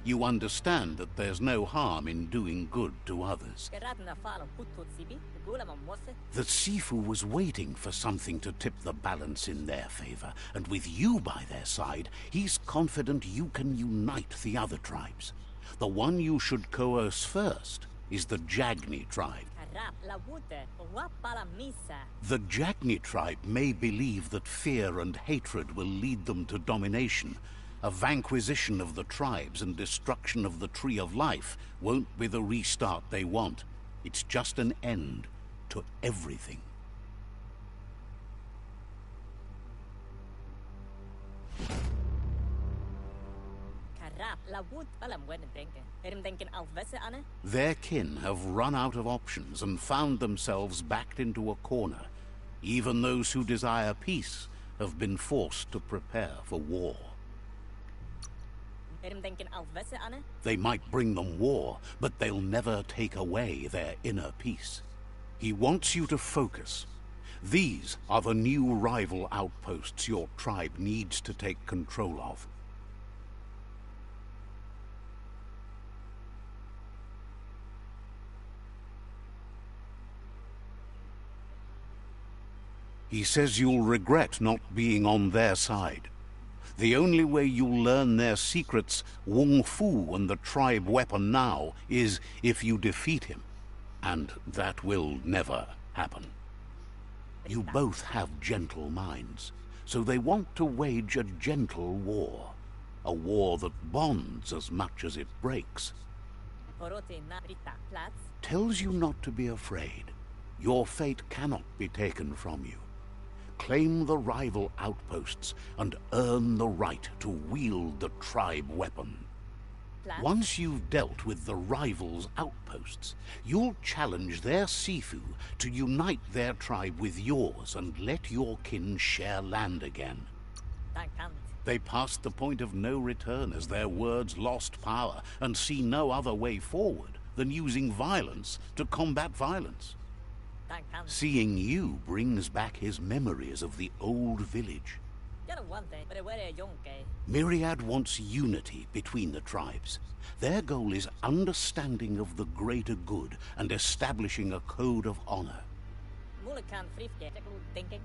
You understand that there's no harm in doing good to others. The Sifu was waiting for something to tip the balance in their favor, and with you by their side, he's confident you can unite the other tribes. The one you should coerce first is the Jagni tribe. The Jagni tribe may believe that fear and hatred will lead them to domination. A vanquisition of the tribes and destruction of the Tree of Life won't be the restart they want. It's just an end to everything. Their kin have run out of options and found themselves backed into a corner. Even those who desire peace have been forced to prepare for war. They might bring them war, but they'll never take away their inner peace. He wants you to focus. These are the new rival outposts your tribe needs to take control of. He says you'll regret not being on their side. The only way you'll learn their secrets, Wung Fu and the tribe weapon now, is if you defeat him. And that will never happen. You both have gentle minds, so they want to wage a gentle war. A war that bonds as much as it breaks. Tells you not to be afraid. Your fate cannot be taken from you. Claim the rival outposts and earn the right to wield the tribe weapon. Once you've dealt with the rivals' outposts, you'll challenge their Sifu to unite their tribe with yours and let your kin share land again. Tankant. They passed the point of no return as their words lost power and see no other way forward than using violence to combat violence. Tankant. Seeing you brings back his memories of the old village. Myriad wants unity between the tribes. Their goal is understanding of the greater good and establishing a code of honor.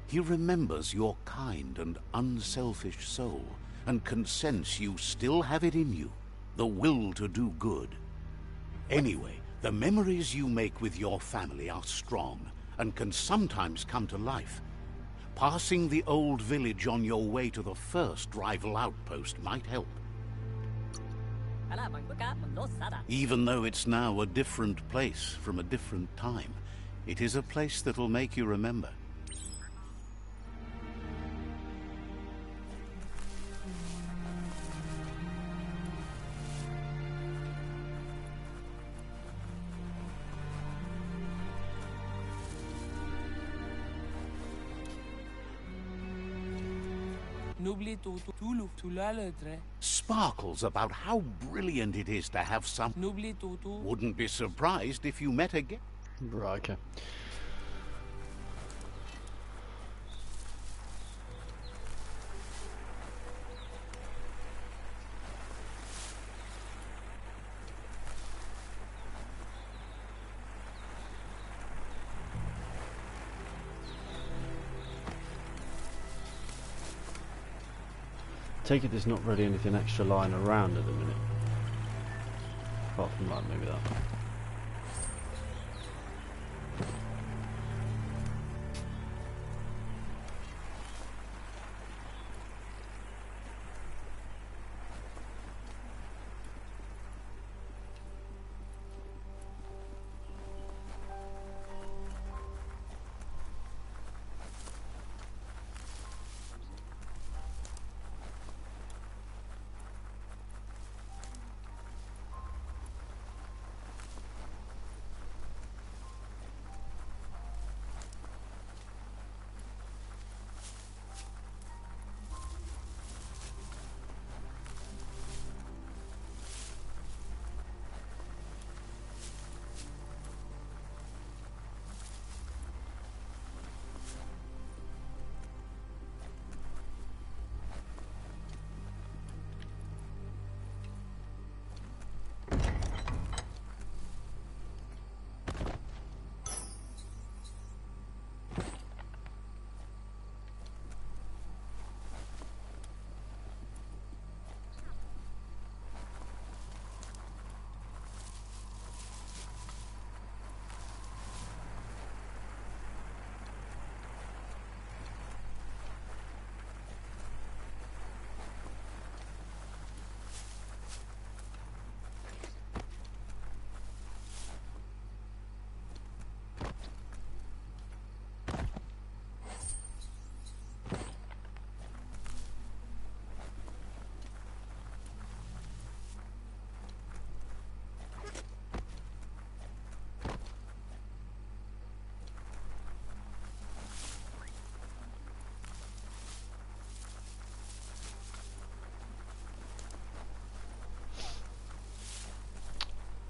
He remembers your kind and unselfish soul and can sense you still have it in you, the will to do good. Anyway, the memories you make with your family are strong and can sometimes come to life. Passing the old village on your way to the first rival outpost might help. Even though it's now a different place from a different time, it is a place that'll make you remember. Sparkles about how brilliant it is to have some. Wouldn't be surprised if you met again. Right, okay. Take it there's not really anything extra lying around at the minute. Apart from like maybe that.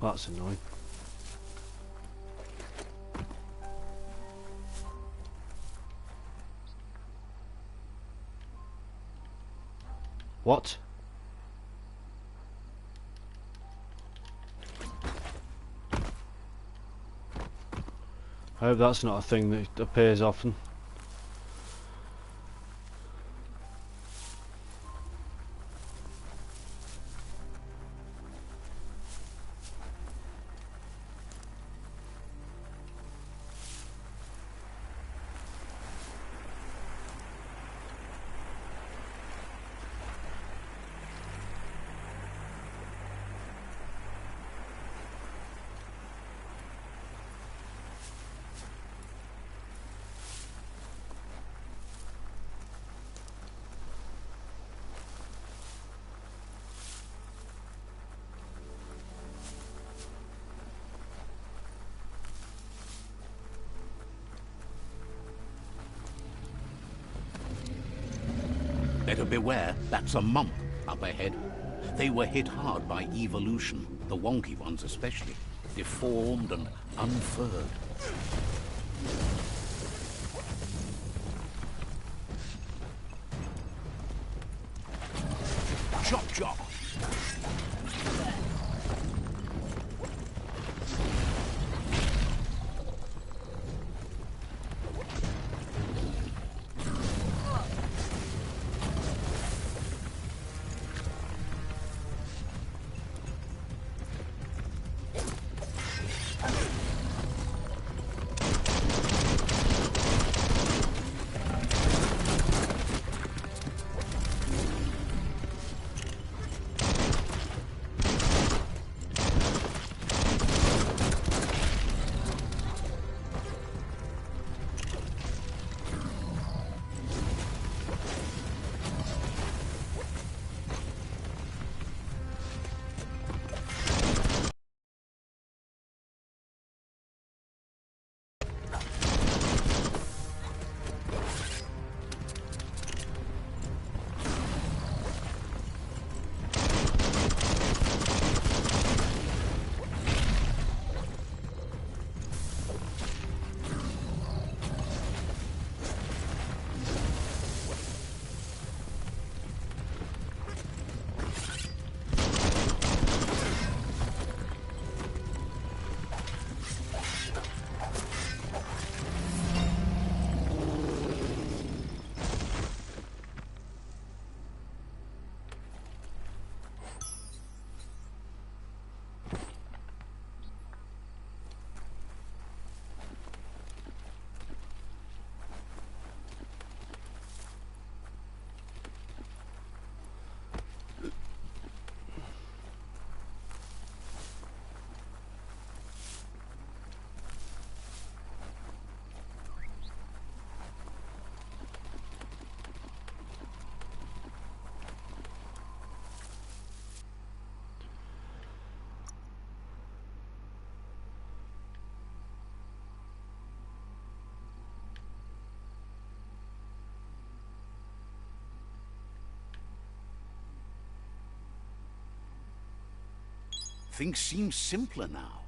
That's annoying. What? I hope that's not a thing that appears often. Better beware, that's a mump up ahead. They were hit hard by evolution, the wonky ones especially, deformed and unfurred. Chop, chop! Things seem simpler now.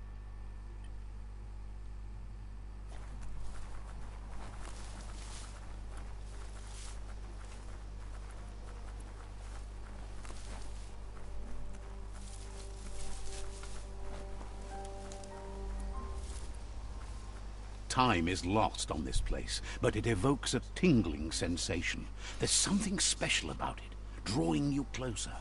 Time is lost on this place, but it evokes a tingling sensation. There's something special about it, drawing you closer.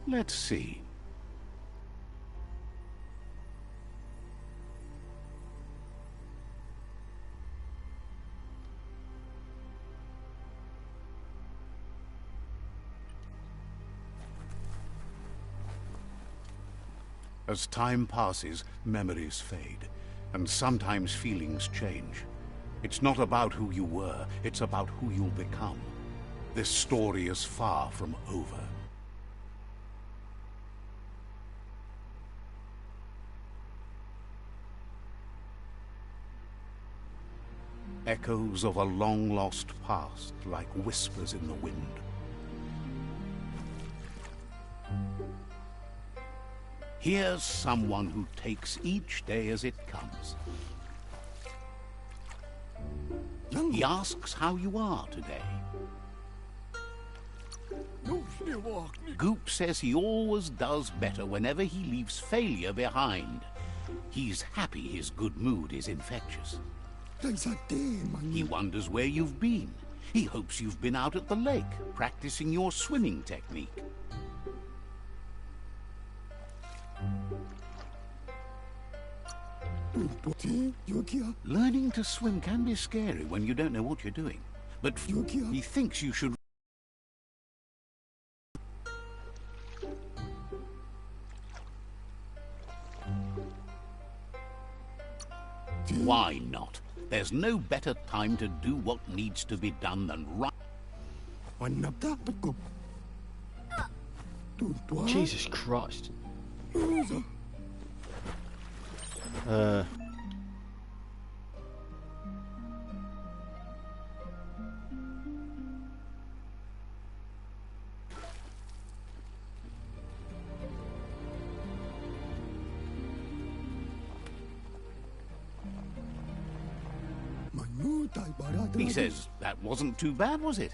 Let's see. As time passes, memories fade, and sometimes feelings change. It's not about who you were, it's about who you'll become. This story is far from over. Echoes of a long-lost past, like whispers in the wind. Here's someone who takes each day as it comes. He asks how you are today. Goop says he always does better whenever he leaves failure behind. He's happy his good mood is infectious. He wonders where you've been. He hopes you've been out at the lake, practicing your swimming technique. Learning to swim can be scary when you don't know what you're doing. But he thinks you should... Why not? There's no better time to do what needs to be done than right. Jesus Christ. He says that wasn't too bad, was it?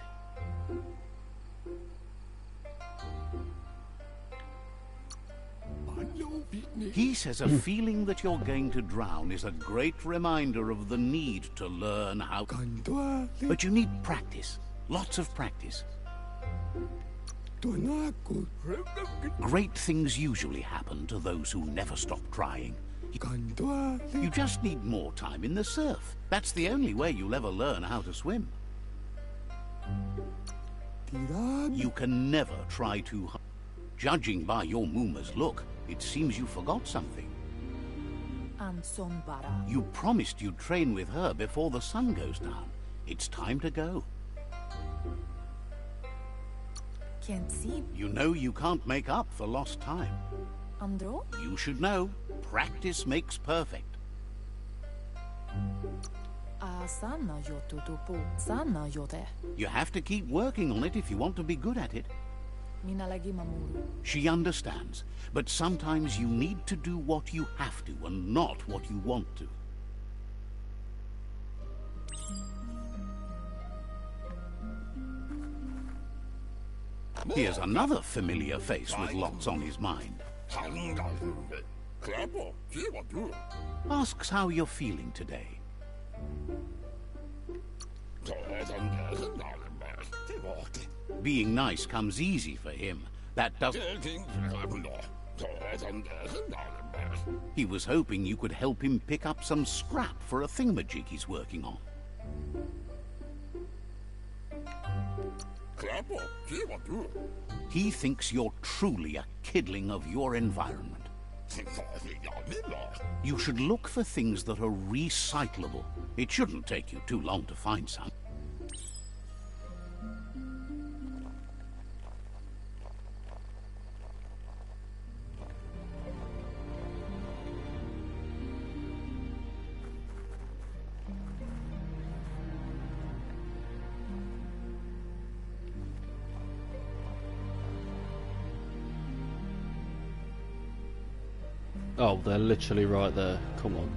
He says a feeling that you're going to drown is a great reminder of the need to learn how... But you need practice. Lots of practice. Great things usually happen to those who never stop trying. You just need more time in the surf. That's the only way you'll ever learn how to swim. You can never try too hard. Judging by your Muma's look, it seems you forgot something. You promised you'd train with her before the sun goes down. It's time to go. You know you can't make up for lost time. You should know, practice makes perfect. You have to keep working on it if you want to be good at it. She understands, but sometimes you need to do what you have to and not what you want to. Here's another familiar face with lots on his mind. Asks how you're feeling today. Being nice comes easy for him. That doesn't... He was hoping you could help him pick up some scrap for a thingamajig he's working on. He thinks you're truly a kidling of your environment. You should look for things that are recyclable. It shouldn't take you too long to find some. Oh, they're literally right there. Come on.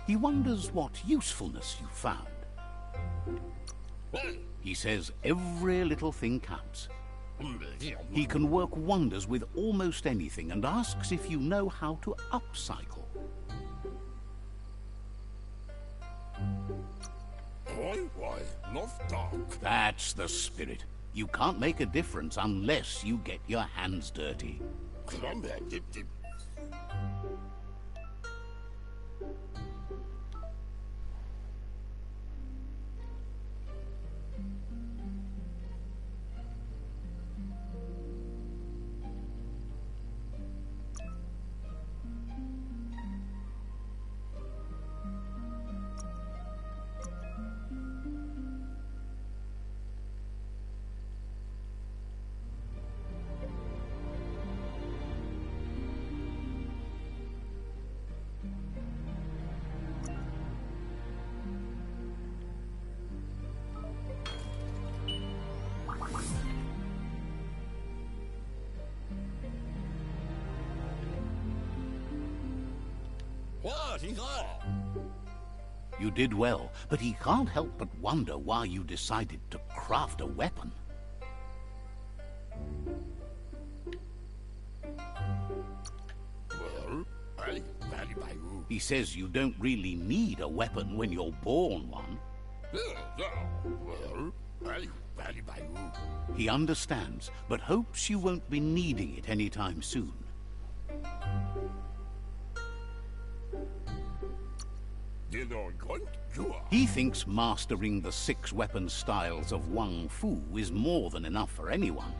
He wonders what usefulness you found. He says every little thing counts. He can work wonders with almost anything and asks if you know how to upcycle. That's the spirit. You can't make a difference unless you get your hands dirty. You did well, but he can't help but wonder why you decided to craft a weapon. He says you don't really need a weapon when you're born one. He understands, but hopes you won't be needing it anytime soon. He thinks mastering the 6 weapon styles of Wang Fu is more than enough for anyone.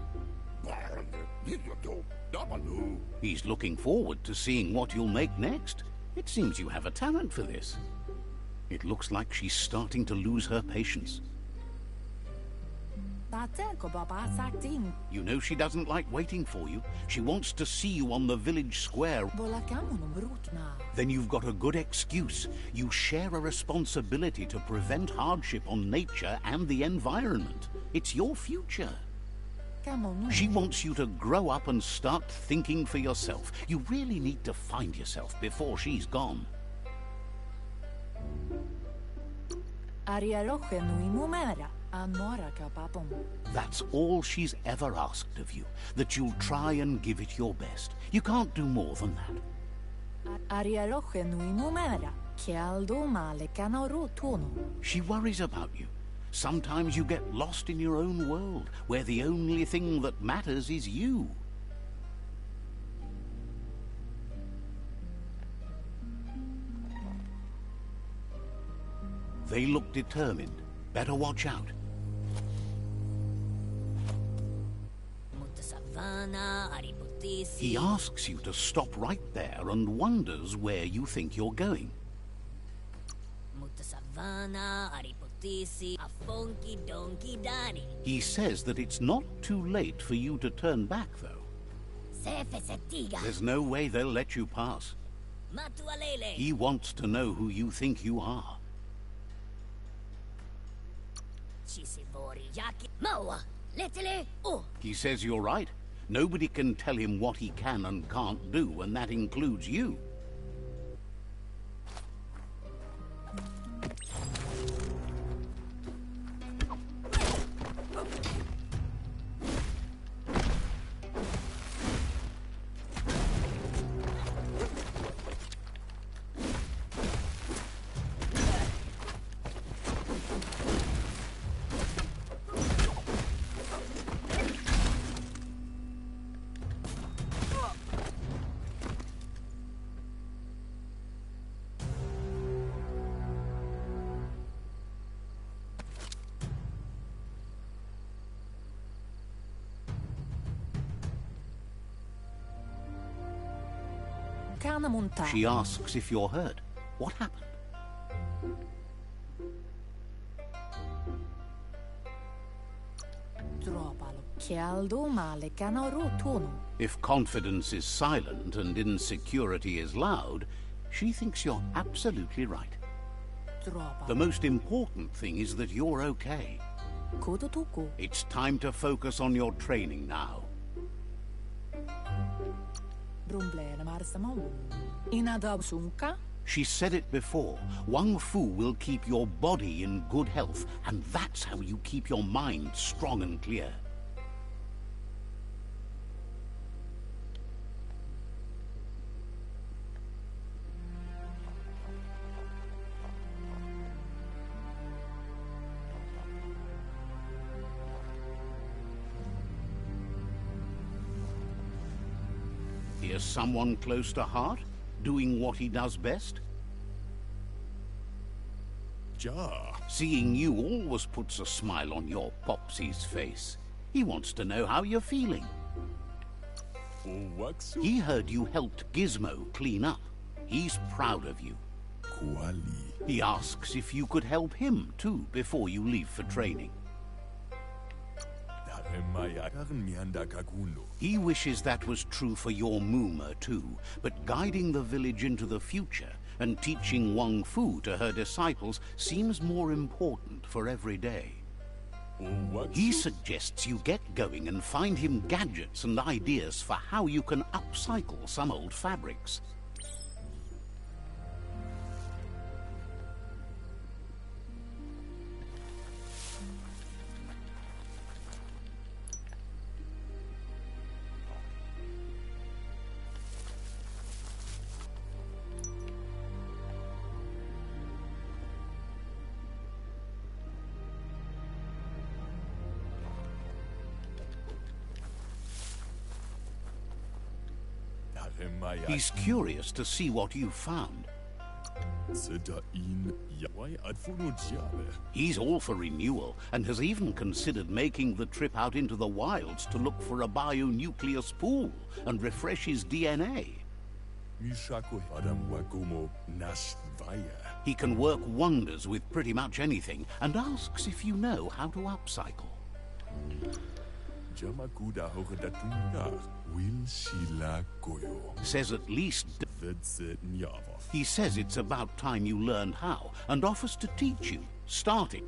He's looking forward to seeing what you'll make next. It seems you have a talent for this. It looks like she's starting to lose her patience. You know she doesn't like waiting for you. She wants to see you on the village square. Then you've got a good excuse. You share a responsibility to prevent hardship on nature and the environment. It's your future. She wants you to grow up and start thinking for yourself. You really need to find yourself before she's gone. That's all she's ever asked of you, that you'll try and give it your best. You can't do more than that. She worries about you. Sometimes you get lost in your own world, where the only thing that matters is you. They look determined. Better watch out. He asks you to stop right there and wonders where you think you're going. He says that it's not too late for you to turn back, though. There's no way they'll let you pass. He wants to know who you think you are. He says you're right. Nobody can tell him what he can and can't do, and that includes you. She asks if you're hurt. What happened? If confidence is silent and insecurity is loud, she thinks you're absolutely right. The most important thing is that you're okay. It's time to focus on your training now. She said it before. Wang Fu will keep your body in good health, and that's how you keep your mind strong and clear. Here's someone close to heart, doing what he does best. Seeing you always puts a smile on your Popsy's face. He wants to know how you're feeling. He heard you helped Gizmo clean up. He's proud of you. He asks if you could help him too before you leave for training. He wishes that was true for your Muma too, but guiding the village into the future and teaching Wang Fu to her disciples seems more important for every day. He suggests you get going and find him gadgets and ideas for how you can upcycle some old fabrics. He's curious to see what you found. He's all for renewal and has even considered making the trip out into the wilds to look for a bionucleus pool and refresh his DNA. He can work wonders with pretty much anything and asks if you know how to upcycle. Says at least... He says it's about time you learned how and offers to teach you, starting.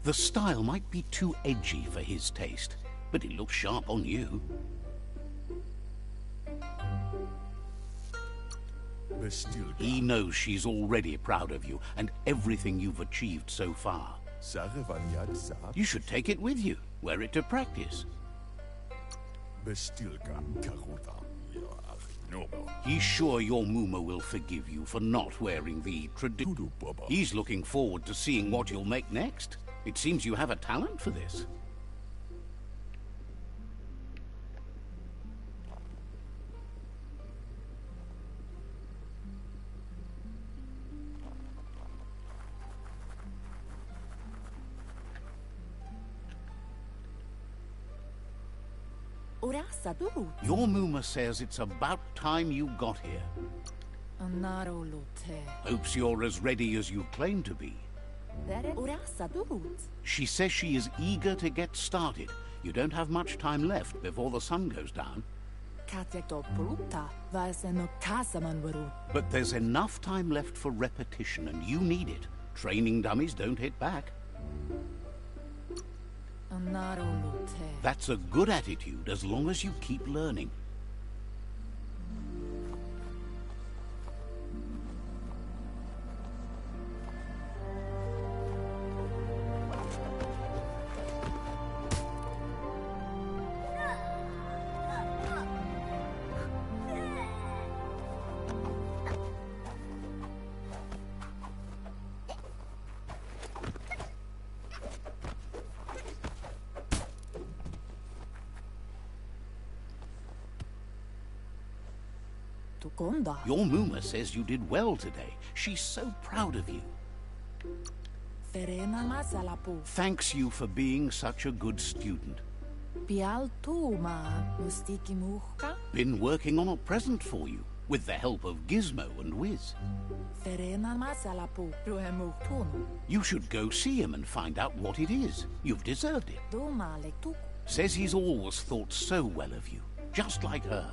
The style might be too edgy for his taste, but it looks sharp on you. He knows she's already proud of you and everything you've achieved so far. You should take it with you, wear it to practice. He's sure your Muma will forgive you for not wearing the tradition. He's looking forward to seeing what you'll make next. It seems you have a talent for this. Your Muma says it's about time you got here. Hopes you're as ready as you claim to be. She says she is eager to get started. You don't have much time left before the sun goes down. But there's enough time left for repetition, and you need it. Training dummies don't hit back. That's a good attitude as long as you keep learning. Your Muma says you did well today. She's so proud of you. Thanks you for being such a good student. Been working on a present for you, with the help of Gizmo and Wiz. You should go see him and find out what it is. You've deserved it. Says he's always thought so well of you, just like her.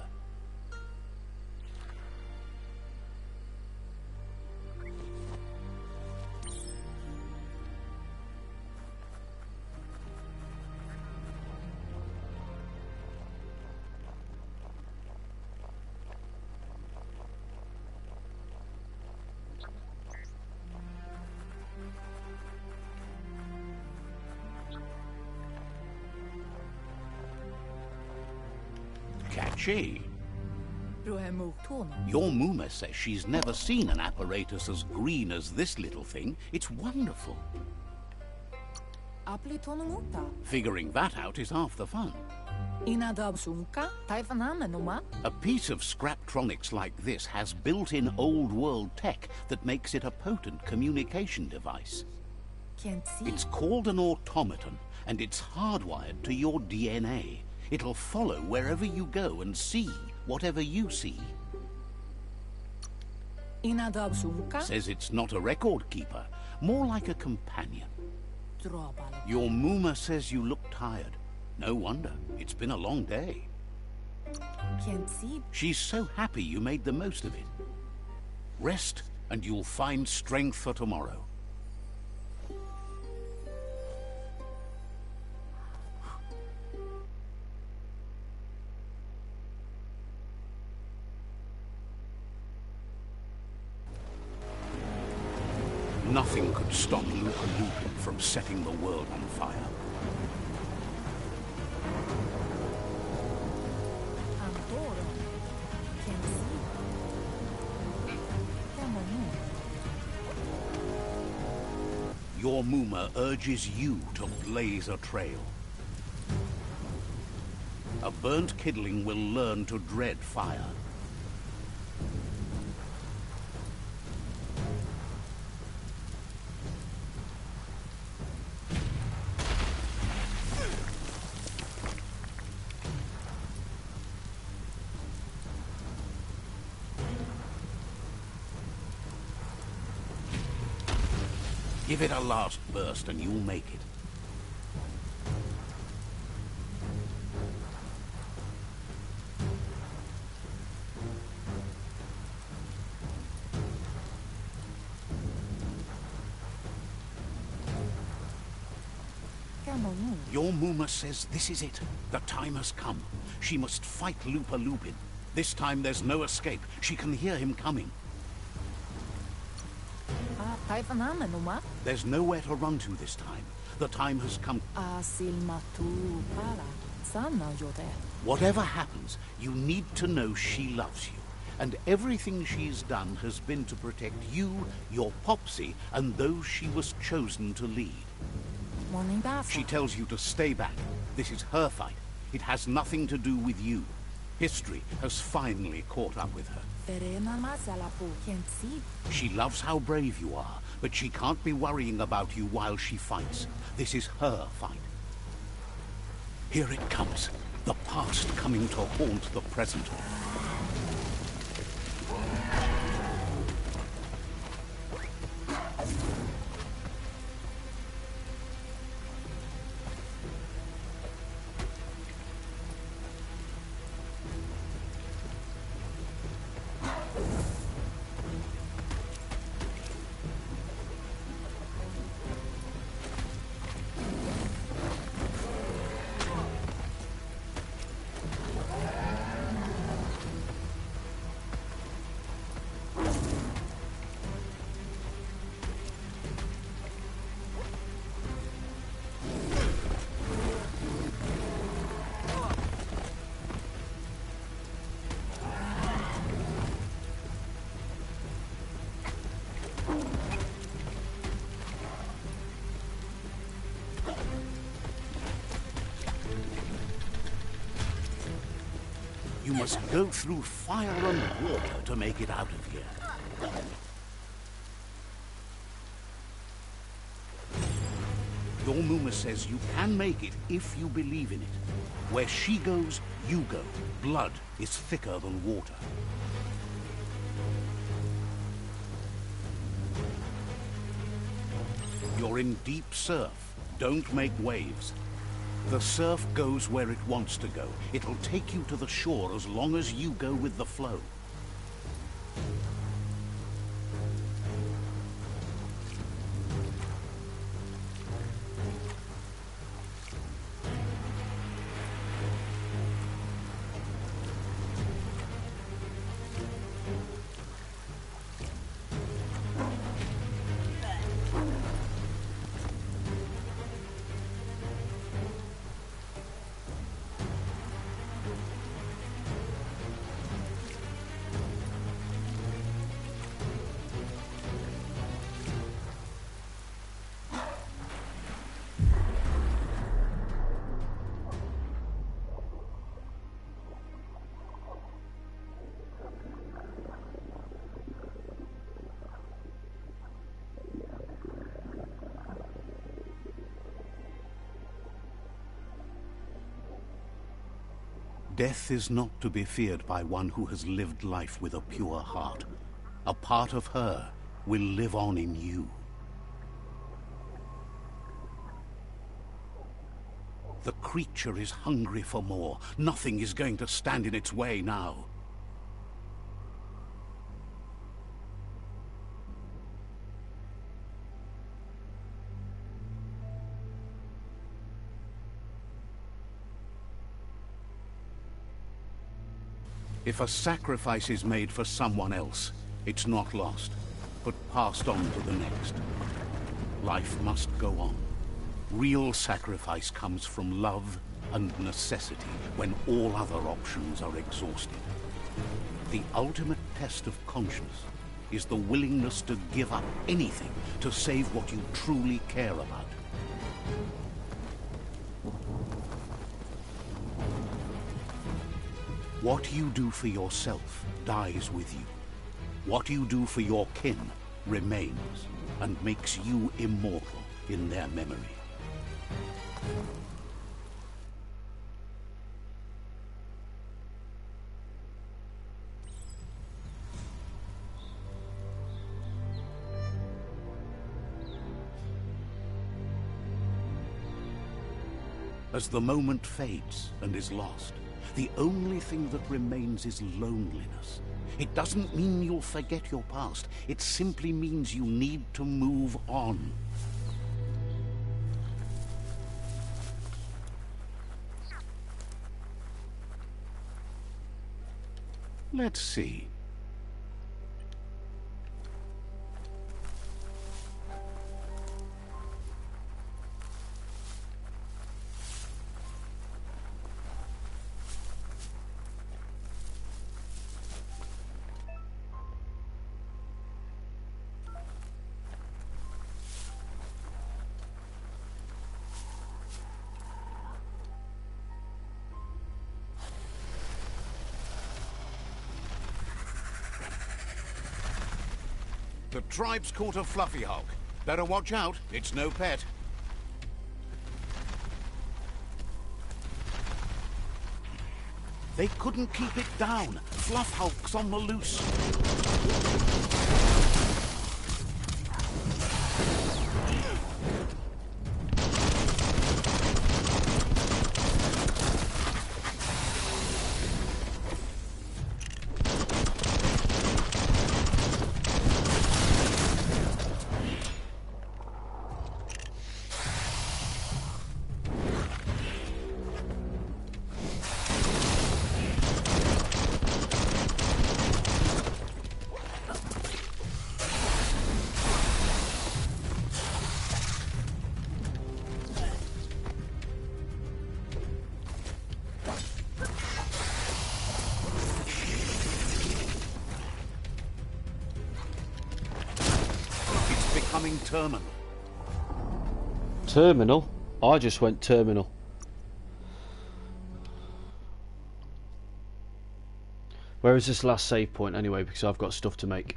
Catchy. Your Muma says she's never seen an apparatus as green as this little thing. It's wonderful. Figuring that out is half the fun. A piece of Scraptronics like this has built-in old-world tech that makes it a potent communication device. It's called an automaton, and it's hardwired to your DNA. It'll follow wherever you go and see whatever you see. Says it's not a record keeper, more like a companion. Your Muma says you look tired. No wonder, it's been a long day. She's so happy you made the most of it. Rest and you'll find strength for tomorrow. Nothing could stop Lupa Lupin from setting the world on fire. Your Muma urges you to blaze a trail. A burnt kidling will learn to dread fire. Give it a last burst and you'll make it. Your Muma says this is it. The time has come. She must fight Lupa Lupin. This time there's no escape. She can hear him coming. There's nowhere to run to this time. The time has come. Whatever happens, you need to know she loves you. And everything she's done has been to protect you, your Popsy, and those she was chosen to lead. She tells you to stay back. This is her fight. It has nothing to do with you. History has finally caught up with her. She loves how brave you are, but she can't be worrying about you while she fights. This is her fight. Here it comes. The past coming to haunt the present. You must go through fire and water to make it out of here. Your Muma says you can make it if you believe in it. Where she goes, you go. Blood is thicker than water. You're in deep surf. Don't make waves. The surf goes where it wants to go. It'll take you to the shore as long as you go with the flow. Death is not to be feared by one who has lived life with a pure heart. A part of her will live on in you. The creature is hungry for more. Nothing is going to stand in its way now. If a sacrifice is made for someone else, it's not lost, but passed on to the next. Life must go on. Real sacrifice comes from love and necessity when all other options are exhausted. The ultimate test of conscience is the willingness to give up anything to save what you truly care about. What you do for yourself dies with you. What you do for your kin remains and makes you immortal in their memory. As the moment fades and is lost, the only thing that remains is loneliness. It doesn't mean you'll forget your past. It simply means you need to move on. Let's see. The tribe's caught a fluffy hulk. Better watch out, it's no pet. They couldn't keep it down. Fluff hulk's on the loose. Becoming terminal. Terminal? I just went terminal. Where is this last save point anyway? Because I've got stuff to make.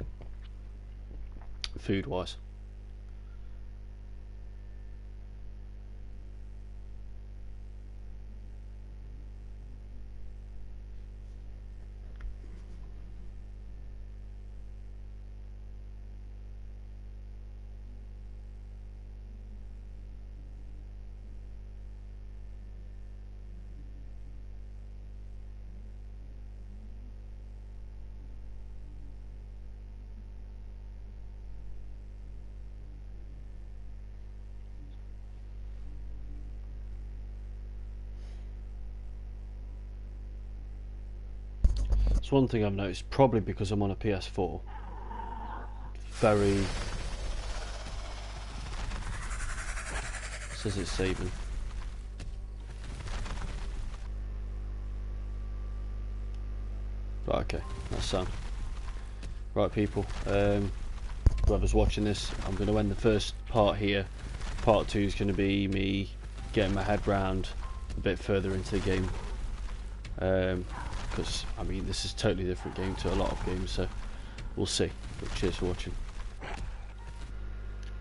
Food wise. It's one thing I've noticed, probably because I'm on a PS4. Very... says it's saving. Right, okay, that's sound. Right people, whoever's watching this, I'm going to end the first part here. Part 2 is going to be me getting my head round a bit further into the game. Because, I mean, this is a totally different game to a lot of games, so we'll see. But cheers for watching.